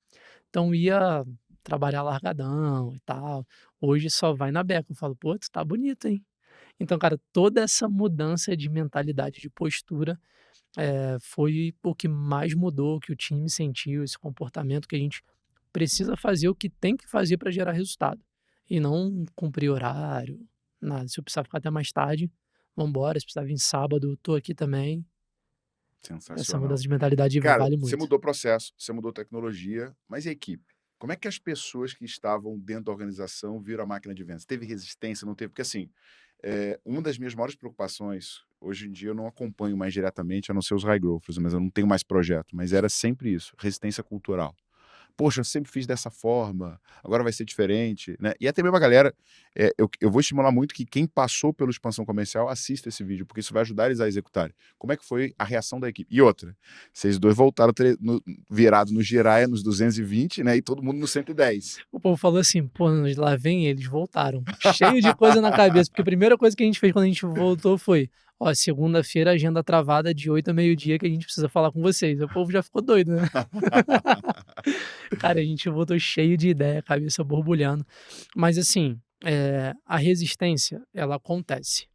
Então ia trabalhar largadão e tal. Hoje só vai na beca. Eu falo, pô, tu tá bonito, hein? Então, cara, toda essa mudança de mentalidade, de postura, foi o que mais mudou, o que o time sentiu, esse comportamento que a gente precisa fazer o que tem que fazer para gerar resultado. E não cumprir horário, nada. Se eu precisar ficar até mais tarde, vamos embora. Se precisar vir sábado, tô aqui também. Essa Sensacional. mudança de mentalidade Cara, vale você muito. mudou processo, você mudou tecnologia, mas e a equipe? Como é que as pessoas que estavam dentro da organização viram a máquina de vendas? Teve resistência, não teve? Porque assim, uma das minhas maiores preocupações, hoje em dia eu não acompanho mais diretamente, a não ser os high growths, mas eu não tenho mais projeto, mas era sempre isso, resistência cultural. Poxa, eu sempre fiz dessa forma, agora vai ser diferente, né? E até mesmo a galera, eu vou estimular muito que quem passou pela expansão comercial assista esse vídeo, porque isso vai ajudar eles a executarem. Como é que foi a reação da equipe? E outra, vocês dois voltaram virados no Jiraya, nos 220, né? E todo mundo no 110. O povo falou assim: pô, lá vem eles, voltaram. Cheio de coisa na cabeça, porque a primeira coisa que a gente fez quando a gente voltou foi: ó, segunda-feira, agenda travada de 8 a meio-dia que a gente precisa falar com vocês. O povo já ficou doido, né? Cara, a gente voltou cheio de ideia, cabeça borbulhando. Mas assim, a resistência, ela acontece.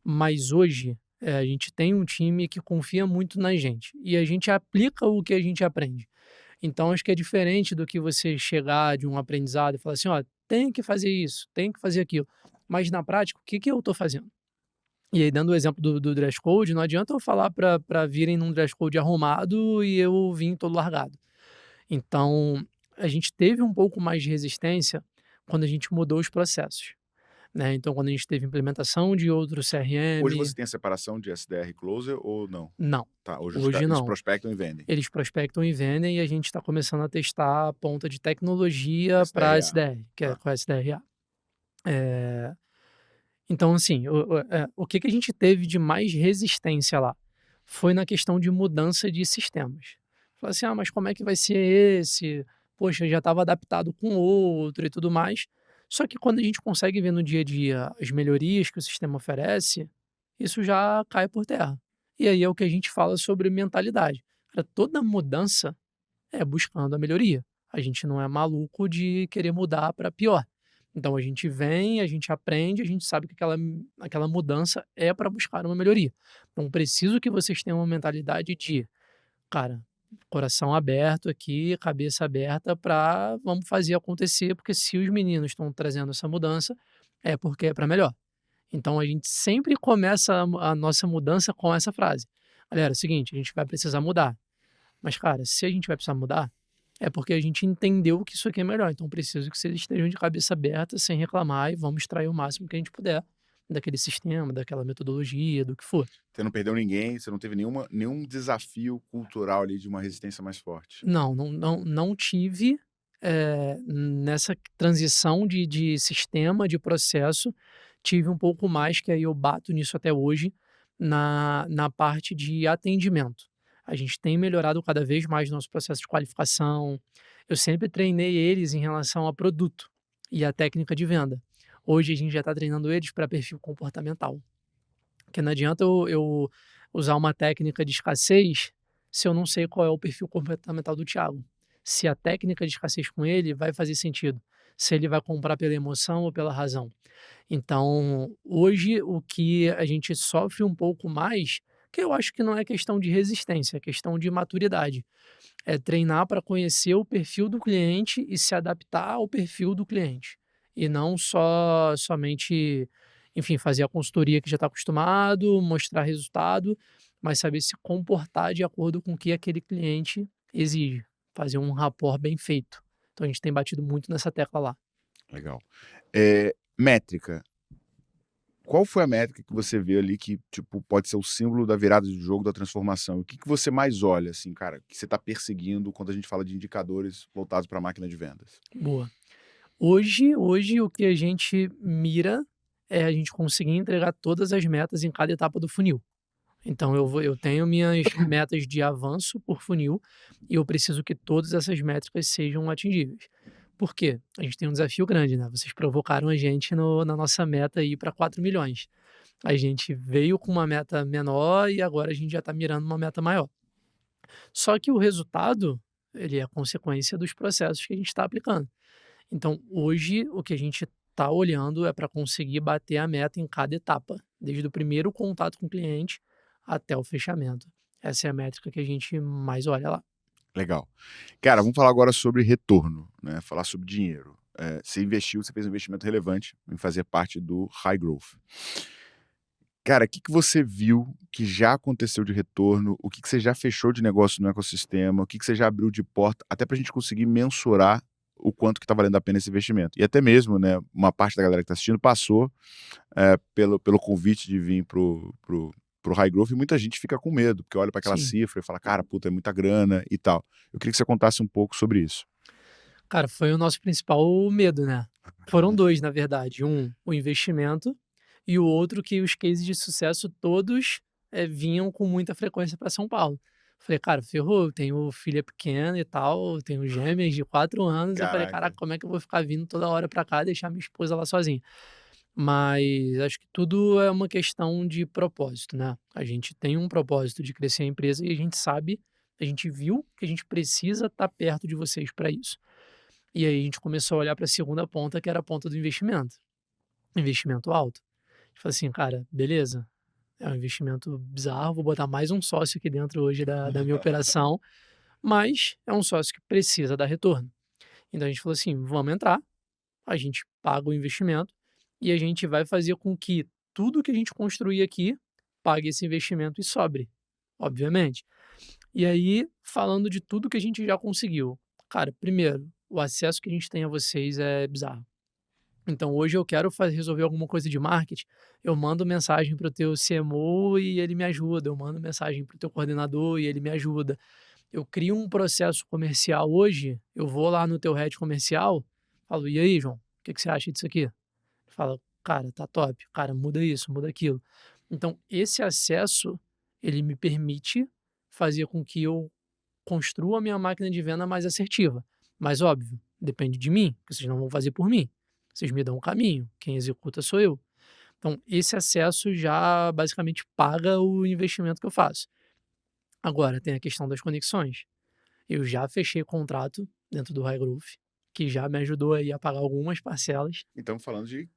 Mas hoje, a gente tem um time que confia muito na gente e a gente aplica o que a gente aprende. Então acho que é diferente do que você chegar de um aprendizado e falar assim: "Ó, tem que fazer isso, tem que fazer aquilo". Mas na prática, o que que eu estou fazendo? E aí dando o exemplo do dress code, não adianta eu falar para virem num dress code arrumado e eu vim todo largado. Então, a gente teve um pouco mais de resistência quando a gente mudou os processos, né. Então quando a gente teve implementação de outro Hoje CRM, você tem a separação de SDR e Closer ou não? não, Tá, hoje hoje eles não. prospectam e vendem. Eles prospectam e vendem e a gente está começando a testar a ponta de tecnologia para SDRA, SDR, que é tá. com SDRA. Eh, então assim, o que que a gente teve de mais resistência lá? Foi na questão de mudança de sistemas. Falei assim: "Ah, mas como é que vai ser esse? Poxa, já estava adaptado com outro e tudo mais". Só que quando a gente consegue ver no dia a dia as melhorias que o sistema oferece, isso já cai por terra. E aí é o que a gente fala sobre mentalidade. Cara, toda mudança é buscando a melhoria. A gente não é maluco de querer mudar para pior. Então a gente vem, a gente aprende, a gente sabe que aquela mudança é para buscar uma melhoria. Então preciso que vocês tenham uma mentalidade de, cara, coração aberto aqui, cabeça aberta para vamos fazer acontecer, porque se os meninos estão trazendo essa mudança, é porque é para melhor. Então a gente sempre começa a nossa mudança com essa frase. Galera, é o seguinte, a gente vai precisar mudar. Mas, cara, se a gente vai precisar mudar, é porque a gente entendeu que isso aqui é melhor. Então, preciso que vocês estejam de cabeça aberta, sem reclamar, e vamos extrair o máximo que a gente puder daquele sistema, daquela metodologia, do que for. Você não perdeu ninguém, você não teve nenhum desafio cultural ali de uma resistência mais forte. Não tive, nessa transição de sistema, de processo, tive um pouco mais, que aí eu bato nisso até hoje, na parte de atendimento. A gente tem melhorado cada vez mais nosso processo de qualificação. Eu sempre treinei eles em relação a produto e a técnica de venda. Hoje a gente já está treinando eles para perfil comportamental. Porque não adianta eu usar uma técnica de escassez se eu não sei qual é o perfil comportamental do Thiago. Se a técnica de escassez com ele vai fazer sentido. Se ele vai comprar pela emoção ou pela razão. Então, hoje, o que a gente sofre um pouco mais, que eu acho que não é questão de resistência, é questão de maturidade. É treinar para conhecer o perfil do cliente e se adaptar ao perfil do cliente. E não somente, enfim, fazer a consultoria que já está acostumado, mostrar resultado, mas saber se comportar de acordo com o que aquele cliente exige. Fazer um rapport bem feito. Então a gente tem batido muito nessa tecla lá. Legal. Métrica. Qual foi a métrica que você vê ali que, tipo, pode ser o símbolo da virada do jogo, da transformação? O que que você mais olha, assim, cara, que você está perseguindo quando a gente fala de indicadores voltados para a máquina de vendas? Boa. Hoje o que a gente mira é a gente conseguir entregar todas as metas em cada etapa do funil. Então eu tenho minhas metas de avanço por funil e eu preciso que todas essas métricas sejam atingíveis. Por quê? A gente tem um desafio grande, né? Vocês provocaram a gente na nossa meta aí para 4 milhões. A gente veio com uma meta menor e agora a gente já está mirando uma meta maior. Só que o resultado, ele é consequência dos processos que a gente está aplicando. Então, hoje, o que a gente está olhando é para conseguir bater a meta em cada etapa, desde o primeiro contato com o cliente até o fechamento. Essa é a métrica que a gente mais olha lá. Legal. Cara, vamos falar agora sobre retorno, né? Falar sobre dinheiro. Você investiu, você fez um investimento relevante em fazer parte do High Growth. Cara, o que que você viu que já aconteceu de retorno? O que que você já fechou de negócio no ecossistema? O que que você já abriu de porta? Até para a gente conseguir mensurar o quanto que está valendo a pena esse investimento. E até mesmo, né, uma parte da galera que está assistindo passou pelo convite de vir pro High Growth e muita gente fica com medo, porque olha para aquela Sim. cifra e fala, cara, puta, é muita grana e tal. Eu queria que você contasse um pouco sobre isso. Cara, foi o nosso principal medo, né? Foram dois, na verdade. Um, o investimento, e o outro que os cases de sucesso todos vinham com muita frequência para São Paulo. Falei, cara, ferrou, eu tenho filha pequena e tal, tenho gêmeas de 4 anos. Eu falei, caraca, Caraca. como é que eu vou ficar vindo toda hora para cá, deixar minha esposa lá sozinha? Mas acho que tudo é uma questão de propósito, né? A gente tem um propósito de crescer a empresa e a gente sabe, a gente viu que a gente precisa estar perto de vocês para isso. E aí a gente começou a olhar para a segunda ponta, que era a ponta do investimento. Investimento alto. A gente falou assim, cara, beleza, é um investimento bizarro, vou botar mais um sócio aqui dentro hoje da minha operação, mas é um sócio que precisa dar retorno. Então a gente falou assim, vamos entrar, a gente paga o investimento e a gente vai fazer com que tudo que a gente construir aqui pague esse investimento e sobre, obviamente. E aí, falando de tudo que a gente já conseguiu, cara, primeiro, o acesso que a gente tem a vocês é bizarro. Então, hoje eu quero resolver alguma coisa de marketing, eu mando mensagem para o teu CMO e ele me ajuda, eu mando mensagem para o teu coordenador e ele me ajuda. Eu crio um processo comercial hoje, eu vou lá no teu head comercial, falo, e aí, João, o que que você acha disso aqui? Ele fala, cara, tá top, cara, muda isso, muda aquilo. Então, esse acesso, ele me permite fazer com que eu construa a minha máquina de venda mais assertiva. Mas, óbvio, depende de mim, porque vocês não vão fazer por mim. Vocês me dão um caminho, quem executa sou eu. Então, esse acesso já basicamente paga o investimento que eu faço. Agora, tem a questão das conexões. Eu já fechei contrato dentro do High Growth, que já me ajudou aí a pagar algumas parcelas. Então, falando de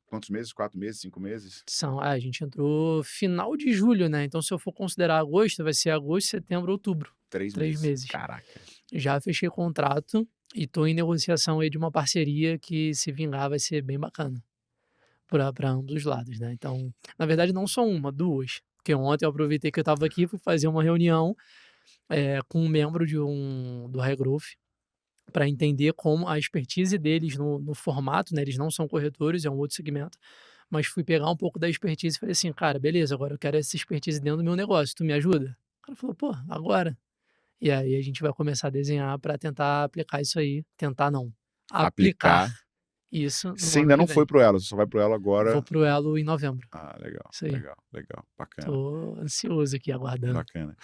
quantos meses? 4 meses, 5 meses? A gente entrou final de julho, né? Então, se eu for considerar agosto, vai ser agosto, setembro, outubro. 3 3 meses. meses. Caraca. Já fechei contrato e tô em negociação aí de uma parceria que, se vingar, vai ser bem bacana para ambos os lados, né? Então, na verdade, não só uma, duas. Porque ontem eu aproveitei que eu estava aqui, fui fazer uma reunião com um membro do High Growth para entender como a expertise deles no formato, né? Eles não são corretores, é um outro segmento. Mas fui pegar um pouco da expertise e falei assim, cara, beleza, agora eu quero essa expertise dentro do meu negócio, tu me ajuda? O cara falou, pô, agora. E aí a gente vai começar a desenhar para tentar aplicar isso aí. Tentar não, aplicar Aplicar. isso no Você ano ainda que não foi vem. pro Elo, você só vai pro Elo Vou agora. pro Elo em novembro. Ah, legal, Isso aí. legal, legal. Bacana, Tô ansioso aqui, aguardando. bacana.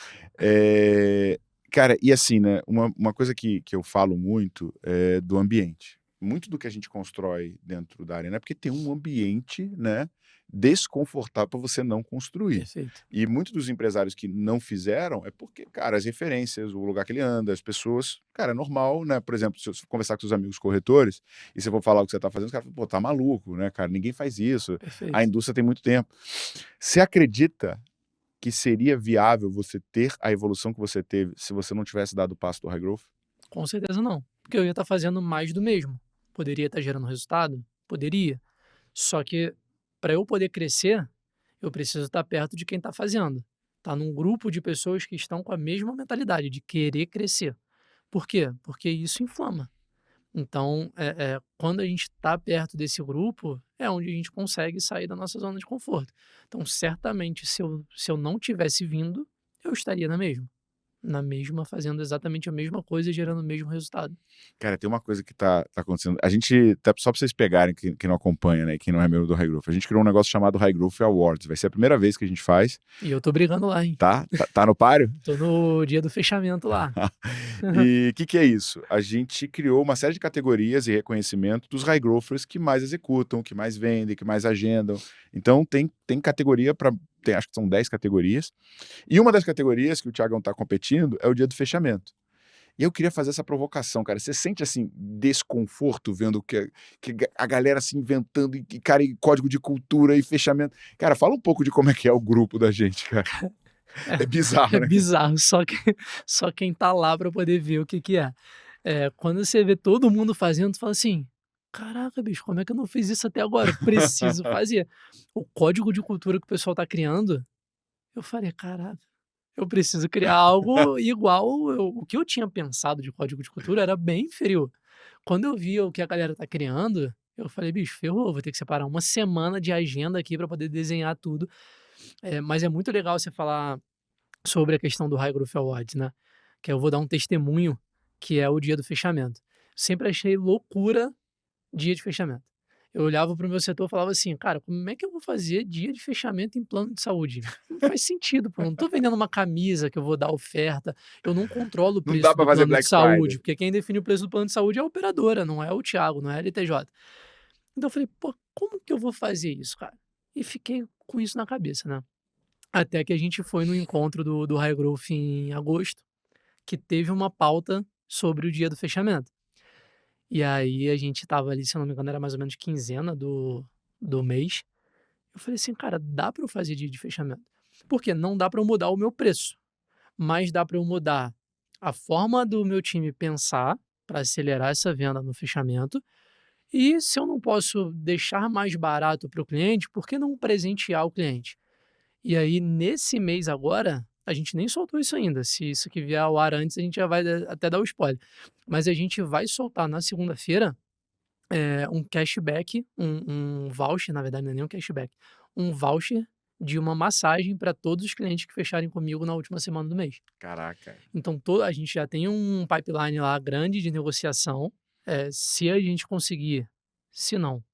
Cara, e assim, né, uma coisa que eu falo muito é do ambiente. Muito do que a gente constrói dentro da Arena é porque tem um ambiente, né, desconfortável para você não construir. Perfeito. E muitos dos empresários que não fizeram é porque, cara, as referências, o lugar que ele anda, as pessoas, cara, é normal, né? Por exemplo, se você conversar com seus amigos corretores e você for falar o que você tá fazendo, os caras falam, pô, tá maluco, né, cara? Ninguém faz isso. A Perfeito. indústria tem muito tempo. Você acredita que seria viável você ter a evolução que você teve se você não tivesse dado o passo do High Growth? Com certeza não. Porque eu ia estar fazendo mais do mesmo. Poderia estar gerando resultado? Poderia. Só que para eu poder crescer, eu preciso estar perto de quem está fazendo. Tá num grupo de pessoas que estão com a mesma mentalidade de querer crescer. Por quê? Porque isso inflama. Então, quando a gente está perto desse grupo, é onde a gente consegue sair da nossa zona de conforto. Então, certamente, se eu não tivesse vindo, eu estaria na mesma, fazendo exatamente a mesma coisa e gerando o mesmo resultado. Cara, tem uma coisa que tá acontecendo. A gente, só pra vocês pegarem, quem não acompanha, né, e quem não é membro do High Growth, a gente criou um negócio chamado High Growth Awards. Vai ser a primeira vez que a gente faz, E eu tô brigando lá, hein? tá? Tá no páreo? Tô no dia do fechamento lá. E o que é isso? A gente criou uma série de categorias e reconhecimento dos high growthers que mais executam, que mais vendem, que mais agendam. Então tem categoria para, acho que são 10 categorias. E uma das categorias que o Thiagão tá competindo é o dia do fechamento. E eu queria fazer essa provocação, cara. Você sente, assim, desconforto vendo que a galera se inventando, cara, e código de cultura e fechamento. Cara, fala um pouco de como é que é o grupo da gente, cara. É bizarro, É né? bizarro, só quem tá lá para poder ver o que que é. Quando você vê todo mundo fazendo, tu fala assim: "Caraca, bicho, como é que eu não fiz isso até agora? Eu preciso fazer". O código de cultura que o pessoal tá criando, eu falei: "Caraca, eu preciso criar algo igual o que eu tinha pensado de código de cultura era bem inferior". Quando eu vi o que a galera tá criando, eu falei: "Bicho, ferrou, vou ter que separar uma semana de agenda aqui para poder desenhar tudo". Mas é muito legal você falar sobre a questão do High Growth Awards, né, que eu vou dar um testemunho, que é o dia do fechamento. Sempre achei loucura dia de fechamento. Eu olhava para o meu setor e falava assim: "Cara, como é que eu vou fazer dia de fechamento em plano de saúde? Não faz sentido, pô, eu não tô vendendo uma camisa que eu vou dar oferta, eu não controlo o Não dá preço pra do fazer plano de Black Friday. saúde, porque quem define o preço do plano de saúde é a operadora, não é o Thiago, não é a LTJ". Então eu falei: "Pô, como que eu vou fazer isso, cara?". E fiquei com isso na cabeça, né. Até que a gente foi no encontro do High Growth em agosto, que teve uma pauta sobre o dia do fechamento. E aí a gente estava ali, se eu não me engano, era mais ou menos quinzena do mês. Eu falei assim: "Cara, dá para eu fazer dia de fechamento". Porque não dá para eu mudar o meu preço, mas dá para eu mudar a forma do meu time pensar para acelerar essa venda no fechamento. E se eu não posso deixar mais barato para o cliente, por que não presentear o cliente? E aí, nesse mês agora, a gente nem soltou isso ainda. Se isso aqui vier ao ar antes, a gente já vai até dar o spoiler. Mas a gente vai soltar na segunda-feira um cashback, um voucher, na verdade, não é nem um cashback, um voucher de uma massagem para todos os clientes que fecharem comigo na última semana do mês. Caraca. Então, a gente já tem um pipeline lá grande de negociação. Se a gente conseguir, se não,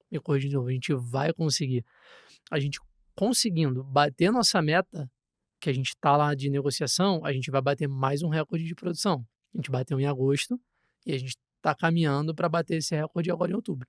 me corrija de novo, a gente vai conseguir. A gente conseguindo bater nossa meta, que a gente está lá de negociação, a gente vai bater mais um recorde de produção. A gente bateu em agosto e a gente está caminhando para bater esse recorde agora em outubro.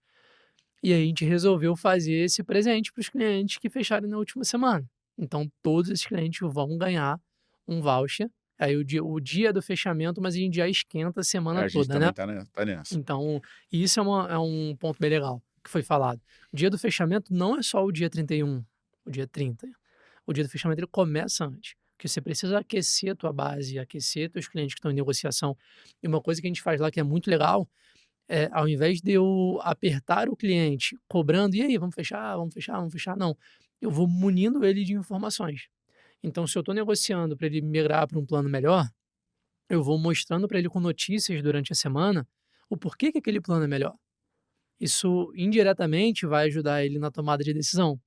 E aí a gente resolveu fazer esse presente para os clientes que fecharem na última semana. Então todos esses clientes vão ganhar um voucher. Aí o dia do fechamento, mas a gente já esquenta a É, semana a gente toda, também né? tá nessa. Então, isso é um ponto bem legal que foi falado. O dia do fechamento não é só o dia 31, o dia 30. O dia do fechamento ele começa antes, porque você precisa aquecer a tua base, aquecer teus clientes que estão em negociação. E uma coisa que a gente faz lá que é muito legal, ao invés de eu apertar o cliente cobrando: "E aí, vamos fechar, vamos fechar, vamos fechar", não, eu vou munindo ele de informações. Então se eu estou negociando para ele migrar para um plano melhor, eu vou mostrando para ele com notícias durante a semana o porquê que aquele plano é melhor. Isso indiretamente vai ajudar ele na tomada de decisão.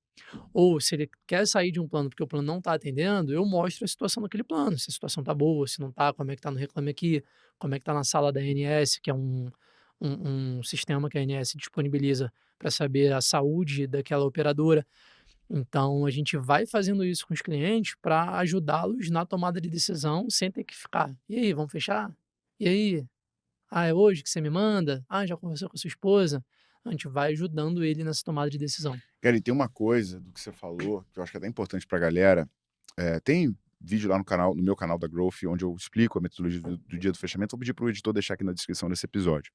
Ou se ele quer sair de um plano porque o plano não está atendendo, eu mostro a situação daquele plano, se a situação está boa, se não está, como é que está no Reclame Aqui, como é que está na sala da ANS, que é um sistema que a ANS disponibiliza para saber a saúde daquela operadora. Então a gente vai fazendo isso com os clientes para ajudá-los na tomada de decisão sem ter que ficar. E aí, vamos fechar? E aí? Ah, é hoje que você me manda? Ah, já conversou com a sua esposa? A gente vai ajudando ele nessa tomada de decisão. Cara, e tem uma coisa do que você falou, que eu acho que é até importante pra galera. Tem vídeo lá no canal, no meu canal da Growth, onde eu explico a metodologia do dia do fechamento. Vou pedir pro editor deixar aqui na descrição desse episódio.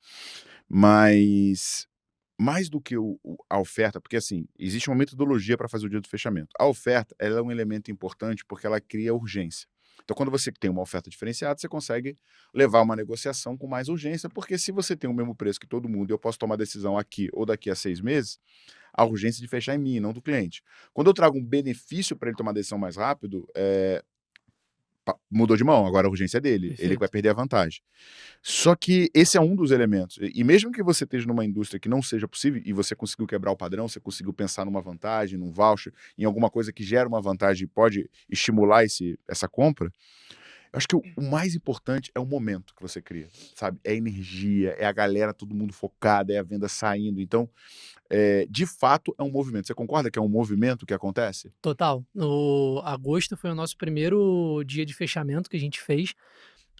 Mas mais do que a oferta, porque assim, existe uma metodologia para fazer o dia do fechamento. A oferta, ela é um elemento importante porque ela cria urgência. Então, quando você tem uma oferta diferenciada, você consegue levar uma negociação com mais urgência, porque se você tem o mesmo preço que todo mundo e eu posso tomar decisão aqui ou daqui a 6 meses, a urgência de fechar é minha, não do cliente. Quando eu trago um benefício para ele tomar a decisão mais rápido, mudou de mão, agora a urgência é dele, ele que vai Perfeito. perder a vantagem. Só que esse é um dos elementos. E mesmo que você esteja numa indústria que não seja possível, e você conseguiu quebrar o padrão, você conseguiu pensar numa vantagem, num voucher, em alguma coisa que gera uma vantagem e pode estimular essa compra, eu acho que o mais importante é o momento que você cria, sabe? É a energia, é a galera, todo mundo focado, é a venda saindo. Então, de fato, é um movimento. Você concorda que é um movimento que acontece? Total. No agosto foi o nosso primeiro dia de fechamento que a gente fez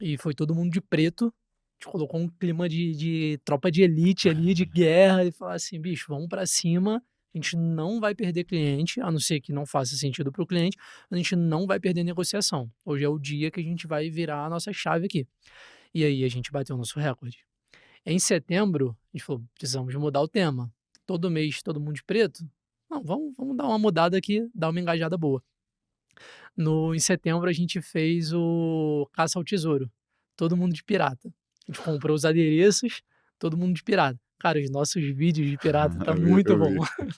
e foi todo mundo de preto. A gente colocou um clima de tropa de elite ali, de guerra, e falar assim: bicho, vamos pra cima. A gente não vai perder cliente, a não ser que não faça sentido para o cliente, a gente não vai perder negociação. Hoje é o dia que a gente vai virar a nossa chave aqui. E aí a gente bateu o nosso recorde. Em setembro, a gente falou: precisamos mudar o tema. Todo mês todo mundo de preto? Não, vamos dar uma mudada aqui, dar uma engajada boa. Em setembro a gente fez o Caça ao Tesouro, todo mundo de pirata. A gente comprou os adereços, todo mundo de pirata. Cara, os nossos vídeos de pirata tá Eu vi, muito eu bom. vi.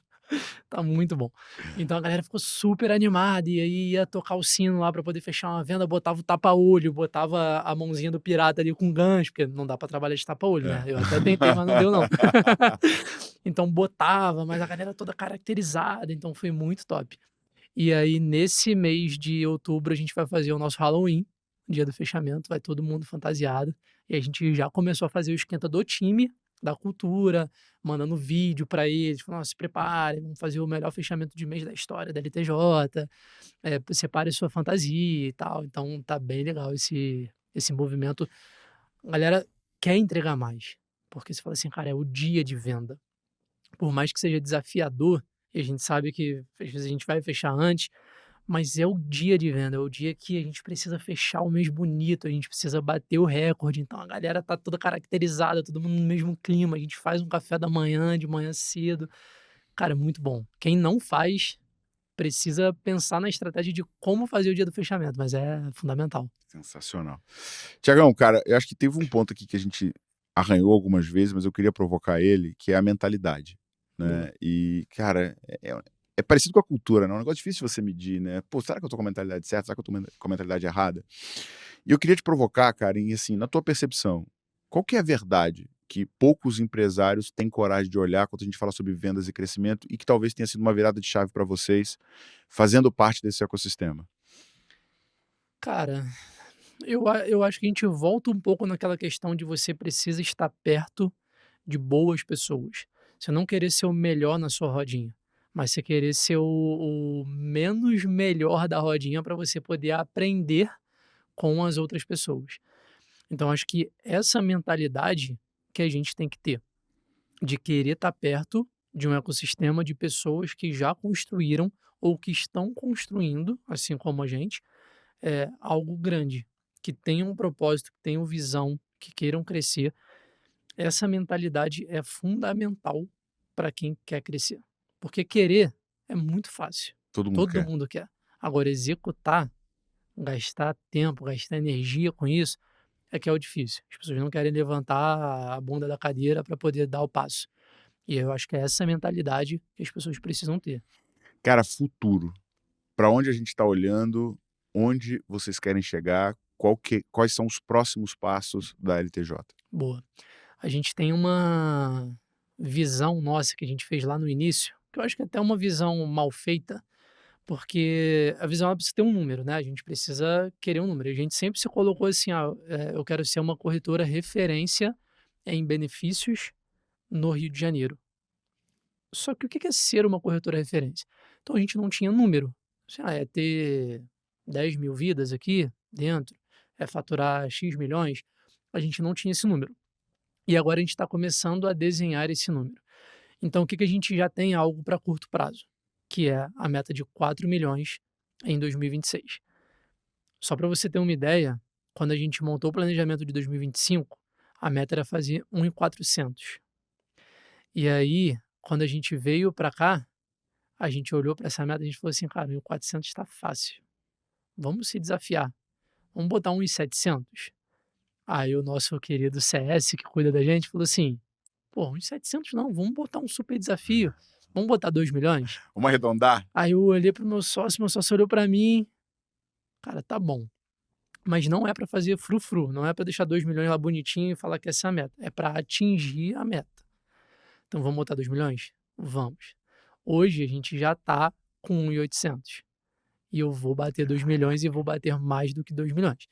Tá muito bom. Então a galera ficou super animada e aí ia tocar o sino lá pra poder fechar uma venda, botava o tapa-olho, botava a mãozinha do pirata ali com gancho, porque não dá pra trabalhar de tapa-olho, né? É. Eu até tentei, mas não deu não. Então botava, mas a galera toda caracterizada, então foi muito top. E aí nesse mês de outubro a gente vai fazer o nosso Halloween, dia do fechamento, vai todo mundo fantasiado, e a gente já começou a fazer o esquenta do time, da cultura, mandando vídeo pra eles, falando: "Ó, se preparem, vamos fazer o melhor fechamento de mês da história da LTJ, separe sua fantasia e tal". Então tá bem legal esse movimento. A galera quer entregar mais, porque você fala assim: "Cara, é o dia de venda". Por mais que seja desafiador, e a gente sabe que às vezes a gente vai fechar antes, mas é o dia de venda, é o dia que a gente precisa fechar o mês bonito, a gente precisa bater o recorde, então a galera tá toda caracterizada, todo mundo no mesmo clima, a gente faz um café da manhã, de manhã cedo. Cara, é muito bom. Quem não faz, precisa pensar na estratégia de como fazer o dia do fechamento, mas é fundamental. Sensacional. Tiagão, cara, eu acho que teve um ponto aqui que a gente arranhou algumas vezes, mas eu queria provocar ele, que é a mentalidade, Boa. né? E, cara, é parecido com a cultura, né? É um negócio difícil de você medir, né? Pô, será que eu tô com a mentalidade certa? Será que eu tô com a mentalidade errada? E eu queria te provocar, cara, em assim, na tua percepção, qual que é a verdade que poucos empresários têm coragem de olhar quando a gente fala sobre vendas e crescimento e que talvez tenha sido uma virada de chave para vocês, fazendo parte desse ecossistema? Cara, eu acho que a gente volta um pouco naquela questão de você precisa estar perto de boas pessoas. Você não querer ser o melhor na sua rodinha, mas você querer ser o menos melhor da rodinha para você poder aprender com as outras pessoas. Então acho que essa mentalidade que a gente tem que ter, de querer estar perto de um ecossistema de pessoas que já construíram ou que estão construindo, assim como a gente, algo grande, que tenham um propósito, que tenham visão, que queiram crescer. Essa mentalidade é fundamental para quem quer crescer. Porque querer é muito fácil. Todo mundo Todo quer. mundo quer. Agora, executar, gastar tempo, gastar energia com isso, é que é o difícil. As pessoas não querem levantar a bunda da cadeira para poder dar o passo. E eu acho que é essa mentalidade que as pessoas precisam ter. Cara, futuro. Para onde a gente está olhando? Onde vocês querem chegar? Quais são os próximos passos da LTJ? Boa. A gente tem uma visão nossa que a gente fez lá no início, que eu acho que é até uma visão mal feita, porque a visão ela precisa ter um número, né? A gente precisa querer um número. A gente sempre se colocou assim: ah, eu quero ser uma corretora referência em benefícios no Rio de Janeiro. Só que o que é ser uma corretora referência? Então a gente não tinha número. Assim, é ter 10 mil vidas aqui dentro, é faturar X milhões. A gente não tinha esse número. E agora a gente está começando a desenhar esse número. Então, o que a gente já tem algo para curto prazo, que é a meta de 4 milhões em 2026. Só para você ter uma ideia, quando a gente montou o planejamento de 2025, a meta era fazer 1.400. E aí, quando a gente veio para cá, a gente olhou para essa meta e a gente falou assim: cara, 1.400 está fácil. Vamos se desafiar. Vamos botar 1.700. Aí o nosso querido CS, que cuida da gente, falou assim: pô, uns 700 não, vamos botar um super desafio. Vamos botar 2 milhões? Vamos arredondar? Aí eu olhei pro meu sócio olhou pra mim, cara, tá bom. Mas não é para fazer frufru, não é para deixar 2 milhões lá bonitinho e falar que essa é a meta, é para atingir a meta. Então vamos botar 2 milhões? Vamos. Hoje a gente já está com 1.800 e eu vou bater 2 milhões e vou bater mais do que 2 milhões.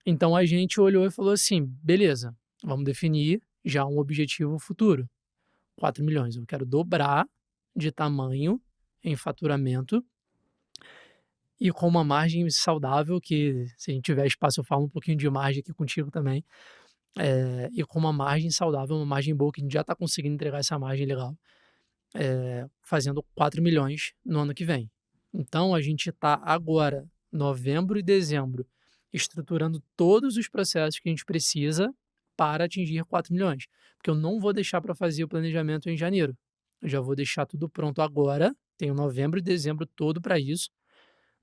Então a gente olhou e falou assim: beleza, vamos definir já um objetivo futuro. 4 milhões, eu quero dobrar de tamanho em faturamento e com uma margem saudável, que se a gente tiver espaço eu falo um pouquinho de margem aqui contigo também, e com uma margem saudável, uma margem boa, que a gente já está conseguindo entregar essa margem legal, fazendo 4 milhões no ano que vem. Então a gente está agora, novembro e dezembro, estruturando todos os processos que a gente precisa para atingir 4 milhões. Porque eu não vou deixar para fazer o planejamento em janeiro. Eu já vou deixar tudo pronto agora. Tenho novembro e dezembro todo para isso,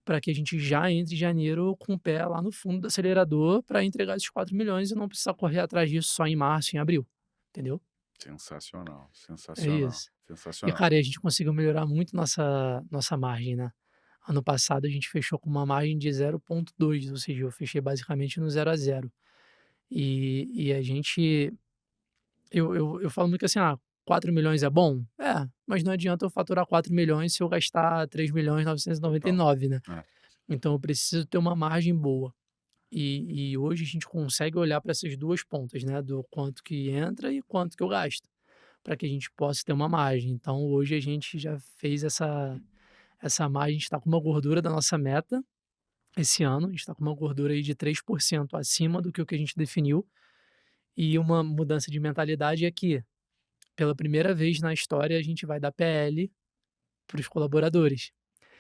para que a gente já entre em janeiro com o pé lá no fundo do acelerador para entregar esses 4 milhões e não precisar correr atrás disso só em março, em abril. Entendeu? Sensacional, É sensacional, isso. E, sensacional. cara, a gente conseguiu melhorar muito nossa margem, né? Ano passado a gente fechou com uma margem de 0,2, ou seja, eu fechei basicamente no 0 a 0. E a gente. Eu falo muito que assim, 4 milhões é bom? É, mas não adianta eu faturar 4 milhões se eu gastar 3 milhões Total. 999, né? É. Então eu preciso ter uma margem boa. E hoje a gente consegue olhar para essas duas pontas, né? Do quanto que entra e quanto que eu gasto, para que a gente possa ter uma margem. Então hoje a gente já fez essa margem, a gente está com uma gordura da nossa meta esse ano, a gente está com uma gordura aí de 3% acima do que o que a gente definiu. E uma mudança de mentalidade é que, pela primeira vez na história, a gente vai dar PL para os colaboradores.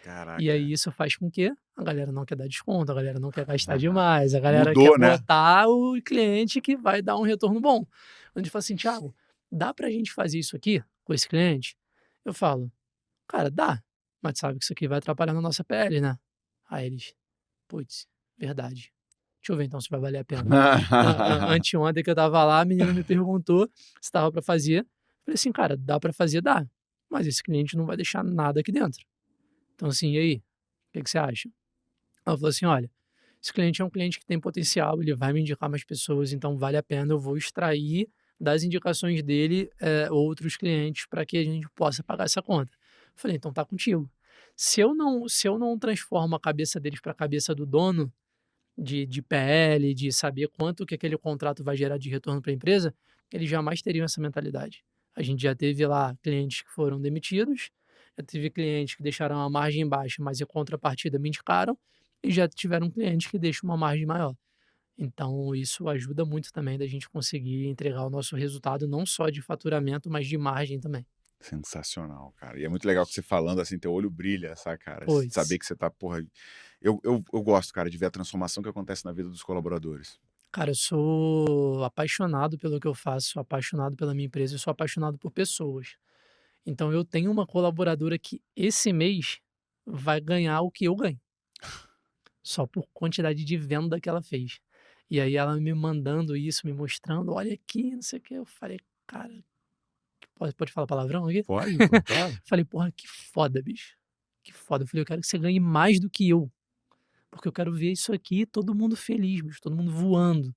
E Caraca. aí isso faz com que a galera não quer dar desconto, a galera não quer gastar demais, a galera quer Mudou, né? botar o cliente que vai dar um retorno bom. Quando a gente fala assim: "Thiago, dá pra gente fazer isso aqui com esse cliente?" Eu falo: "Cara, dá, mas sabe que isso aqui vai atrapalhar na nossa PL, né?" Aí eles: "Puts, verdade. Deixa eu ver então se vai valer a pena." Anteontem que eu estava lá, a menina me perguntou se estava para fazer. Falei assim: "Cara, dá para fazer? Dá, mas esse cliente não vai deixar nada aqui dentro. Então assim, e aí, o que que você acha?" Ela falou assim: "Olha, esse cliente é um cliente que tem potencial, ele vai me indicar mais pessoas, então vale a pena, eu vou extrair das indicações dele, outros clientes para que a gente possa pagar essa conta." Falei: "Então tá contigo." Se eu não transformo a cabeça deles para a cabeça do dono de PL, de saber quanto que aquele contrato vai gerar de retorno para a empresa, eles jamais teriam essa mentalidade. A gente já teve lá clientes que foram demitidos, já teve clientes que deixaram a margem baixa, mas em contrapartida me indicaram, e já tiveram clientes que deixam uma margem maior. Então isso ajuda muito também da gente conseguir entregar o nosso resultado, não só de faturamento, mas de margem também. Sensacional, cara. E é muito legal que você falando assim, teu olho brilha, sabe, cara? Pois. Saber que você tá, porra. Eu gosto, cara, de ver a transformação que acontece na vida dos colaboradores. Cara, eu sou apaixonado pelo que eu faço, sou apaixonado pela minha empresa, eu sou apaixonado por pessoas. Então eu tenho uma colaboradora que esse mês vai ganhar o que eu ganho, só por quantidade de venda que ela fez. E aí ela me mandando isso, me mostrando: "Olha aqui, não sei o quê", eu falei: "Cara", pode falar palavrão aqui? Pode, pô, claro. Falei: "Porra, que foda, bicho, que foda". Eu falei: "Eu quero que você ganhe mais do que eu, porque eu quero ver isso aqui todo mundo feliz, bicho, todo mundo voando.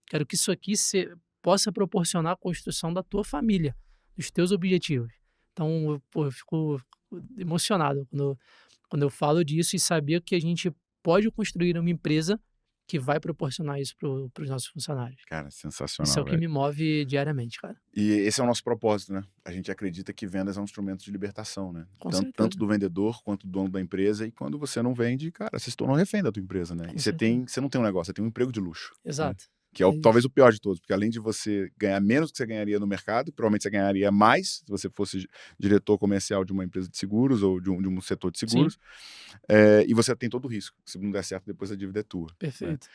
Quero que isso aqui possa proporcionar a construção da tua família, dos teus objetivos." Então, eu fico emocionado quando eu falo disso e saber que a gente pode construir uma empresa que vai proporcionar isso para os nossos funcionários. Cara, Isso é sensacional, o que velho. me move diariamente, cara. E esse é o nosso propósito, né? A gente acredita que vendas é um instrumento de libertação, né? Com Tanto certeza, do vendedor quanto do dono da empresa. E quando você não vende, cara, você se torna um refém da tua empresa, né? E com certeza. você não tem um negócio, você tem um emprego de luxo, né? Exato. Que é É talvez isso. o pior de todos, porque além de você ganhar menos do que você ganharia no mercado, provavelmente você ganharia mais se você fosse diretor comercial de uma empresa de seguros ou de um setor de Sim, seguros, e você tem todo o risco. Se não der certo, depois a dívida é tua, né? perfeito.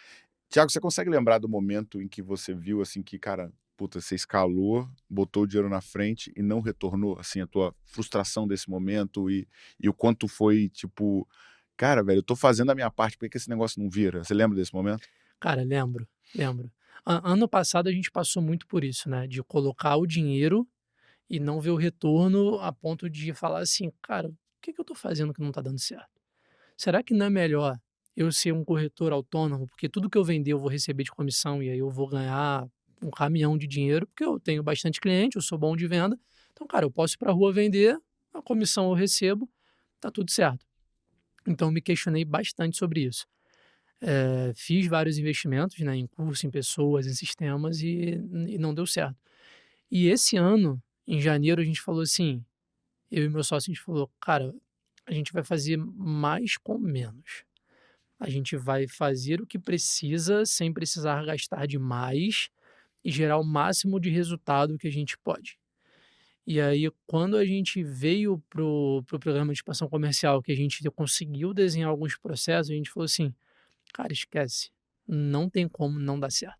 Tiago, você consegue lembrar do momento em que você viu, assim, que, cara, puta, você escalou, botou o dinheiro na frente e não retornou, assim, a tua frustração desse momento e o quanto foi, tipo, cara, velho, eu tô fazendo a minha parte, por que que esse negócio não vira? Você lembra desse momento? Cara, lembro, lembro. Ano passado a gente passou muito por isso, né, de colocar o dinheiro e não ver o retorno a ponto de falar assim: "Cara, o que que eu tô fazendo que não tá dando certo? Será que não é melhor eu ser um corretor autônomo, porque tudo que eu vender eu vou receber de comissão e aí eu vou ganhar um caminhão de dinheiro, porque eu tenho bastante cliente, eu sou bom de venda. Então, cara, eu posso ir para a rua vender, a comissão eu recebo, tá tudo certo. Então, eu me questionei bastante sobre isso. Fiz vários investimentos, né, em curso, em pessoas, em sistemas e não deu certo. E esse ano, em janeiro, a gente falou assim, eu e meu sócio, a gente falou, cara, a gente vai fazer mais com menos. A gente vai fazer o que precisa sem precisar gastar demais e gerar o máximo de resultado que a gente pode. E aí, quando a gente veio pro programa de expansão comercial, que a gente conseguiu desenhar alguns processos, a gente falou assim, cara, esquece, não tem como não dar certo.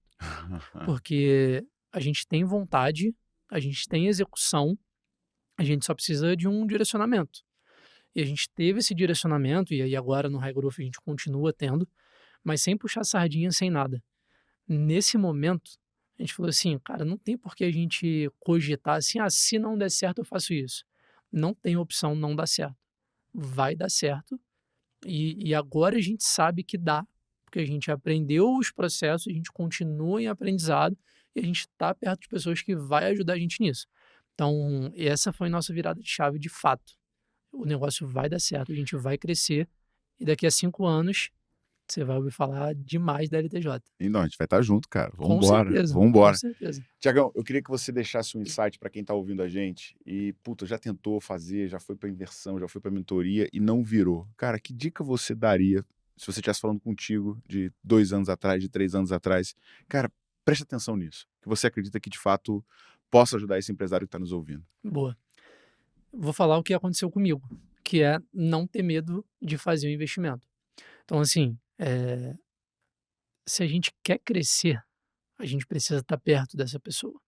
Porque a gente tem vontade, a gente tem execução, a gente só precisa de um direcionamento. E a gente teve esse direcionamento, e aí agora no High Growth a gente continua tendo, mas sem puxar sardinha, sem nada. Nesse momento, a gente falou assim, cara, não tem por que a gente cogitar assim, se não der certo eu faço isso. Não tem opção não dar certo. Vai dar certo. E agora a gente sabe que dá, porque a gente aprendeu os processos, a gente continua em aprendizado e a gente está perto de pessoas que vai ajudar a gente nisso. Então, essa foi nossa virada de chave de fato. O negócio vai dar certo, a gente vai crescer e daqui a 5 anos você vai ouvir falar demais da LTJ. E não, a gente vai estar junto, cara. Vamos Com embora. certeza, Vamos com embora. certeza. Tiagão, eu queria que você deixasse um insight para quem está ouvindo a gente e, puta, já tentou fazer, já foi para inversão, já foi para mentoria e não virou. Cara, que dica você daria se você estivesse falando contigo de 2 anos atrás, de 3 anos atrás? Cara, preste atenção nisso, que você acredita que de fato possa ajudar esse empresário que está nos ouvindo. Boa. Vou falar o que aconteceu comigo, que é não ter medo de fazer o investimento. Então, assim, se a gente quer crescer, a gente precisa estar perto dessa pessoa.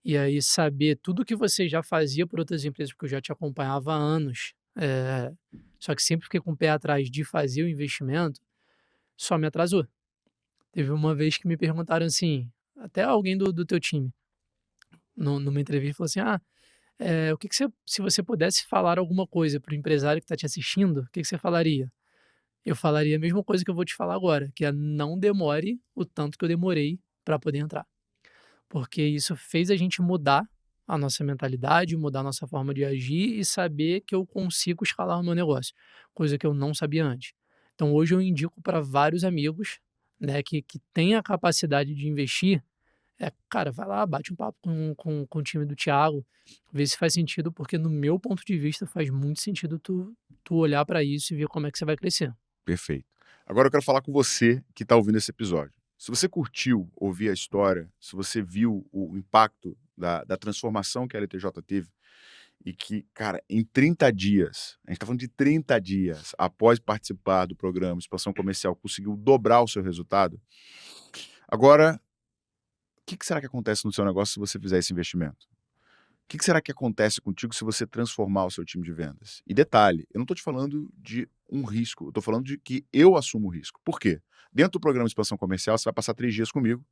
E aí saber tudo que você já fazia por outras empresas, porque eu já te acompanhava há anos, só que sempre fiquei com o pé atrás de fazer o investimento, só me atrasou. Teve uma vez que me perguntaram assim, até alguém do teu time, numa entrevista, falou assim, o que que você, se você pudesse falar alguma coisa para o empresário que está te assistindo, o que que você falaria? Eu falaria a mesma coisa que eu vou te falar agora, que é não demore o tanto que eu demorei para poder entrar. Porque isso fez a gente mudar a nossa mentalidade, mudar a nossa forma de agir e saber que eu consigo escalar o meu negócio, coisa que eu não sabia antes. Então hoje eu indico para vários amigos, né, que têm a capacidade de investir, cara, vai lá, bate um papo com o time do Thiago, vê se faz sentido, porque no meu ponto de vista faz muito sentido tu olhar para isso e ver como é que você vai crescer. Perfeito. Agora eu quero falar com você que está ouvindo esse episódio. Se você curtiu ouvir a história, se você viu o impacto da transformação que a LTJ teve e que, cara, em 30 dias, a gente está falando de 30 dias após participar do programa Expansão Comercial, conseguiu dobrar o seu resultado, agora, o que será que acontece no seu negócio se você fizer esse investimento? O que será que acontece contigo se você transformar o seu time de vendas? E detalhe, eu não estou te falando de um risco, eu estou falando de que eu assumo o risco. Por quê? Dentro do programa de expansão comercial, você vai passar 3 dias comigo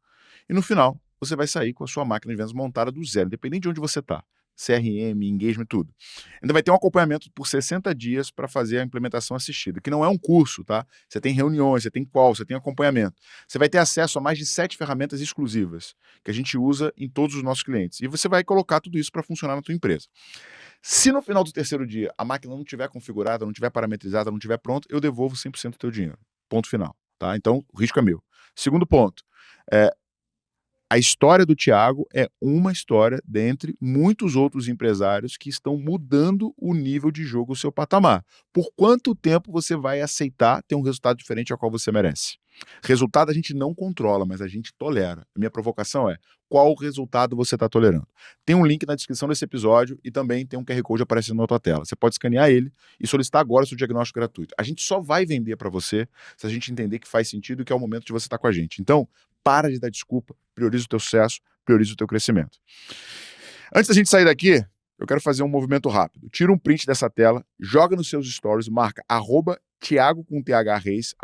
e no final você vai sair com a sua máquina de vendas montada do zero, independente de onde você está. CRM, engagement, tudo. Ainda vai ter um acompanhamento por 60 dias para fazer a implementação assistida, que não é um curso, tá? Você tem reuniões, você tem call, você tem acompanhamento. Você vai ter acesso a mais de 7 ferramentas exclusivas que a gente usa em todos os nossos clientes. E você vai colocar tudo isso para funcionar na tua empresa. Se no final do 3º dia a máquina não estiver configurada, não estiver parametrizada, não estiver pronta, eu devolvo 100% do teu dinheiro. Ponto final, tá? Então, o risco é meu. Segundo ponto, a história do Thiago é uma história dentre muitos outros empresários que estão mudando o nível de jogo, o seu patamar. Por quanto tempo você vai aceitar ter um resultado diferente ao qual você merece? Resultado a gente não controla, mas a gente tolera. A minha provocação é, qual resultado você está tolerando? Tem um link na descrição desse episódio e também tem um QR Code aparecendo na tua tela. Você pode escanear ele e solicitar agora o seu diagnóstico gratuito. A gente só vai vender para você se a gente entender que faz sentido e que é o momento de você estar com a gente. Então, para de dar desculpa, prioriza o teu sucesso, prioriza o teu crescimento. Antes da gente sair daqui, eu quero fazer um movimento rápido. Tira um print dessa tela, joga nos seus stories, marca @Thiago com TH Reis,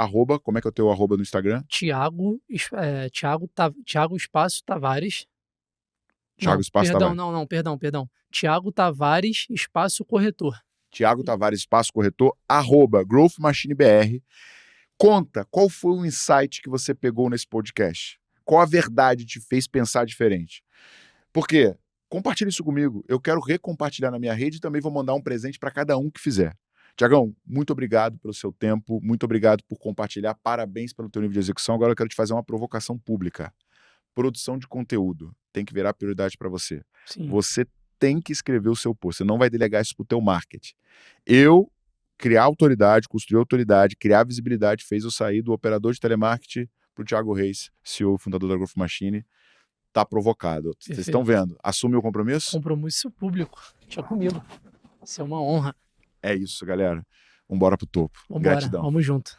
como é que é o teu arroba no Instagram? Thiago espaço Tavares. Thiago Não, espaço perdão, Tavares. perdão. Thiago Tavares espaço corretor. Thiago Tavares espaço corretor, @Growth Machine BR. Conta, qual foi o insight que você pegou nesse podcast? Qual a verdade te fez pensar diferente? Por quê? Compartilha isso comigo. Eu quero recompartilhar na minha rede e também vou mandar um presente para cada um que fizer. Tiagão, muito obrigado pelo seu tempo, muito obrigado por compartilhar, parabéns pelo teu nível de execução. Agora eu quero te fazer uma provocação pública. Produção de conteúdo tem que virar prioridade para você. Sim. Você tem que escrever o seu post, você não vai delegar isso para o teu marketing. Eu criar autoridade, construir autoridade, criar visibilidade, fez eu sair do operador de telemarketing para o Thiago Reis, CEO e fundador da Growth Machine. Tá provocado. Vocês estão vendo? Assume o compromisso? Compromisso público. Deixa comigo. Isso é uma honra. É isso, galera. Vambora pro topo. Vambora, Gratidão. vamos junto.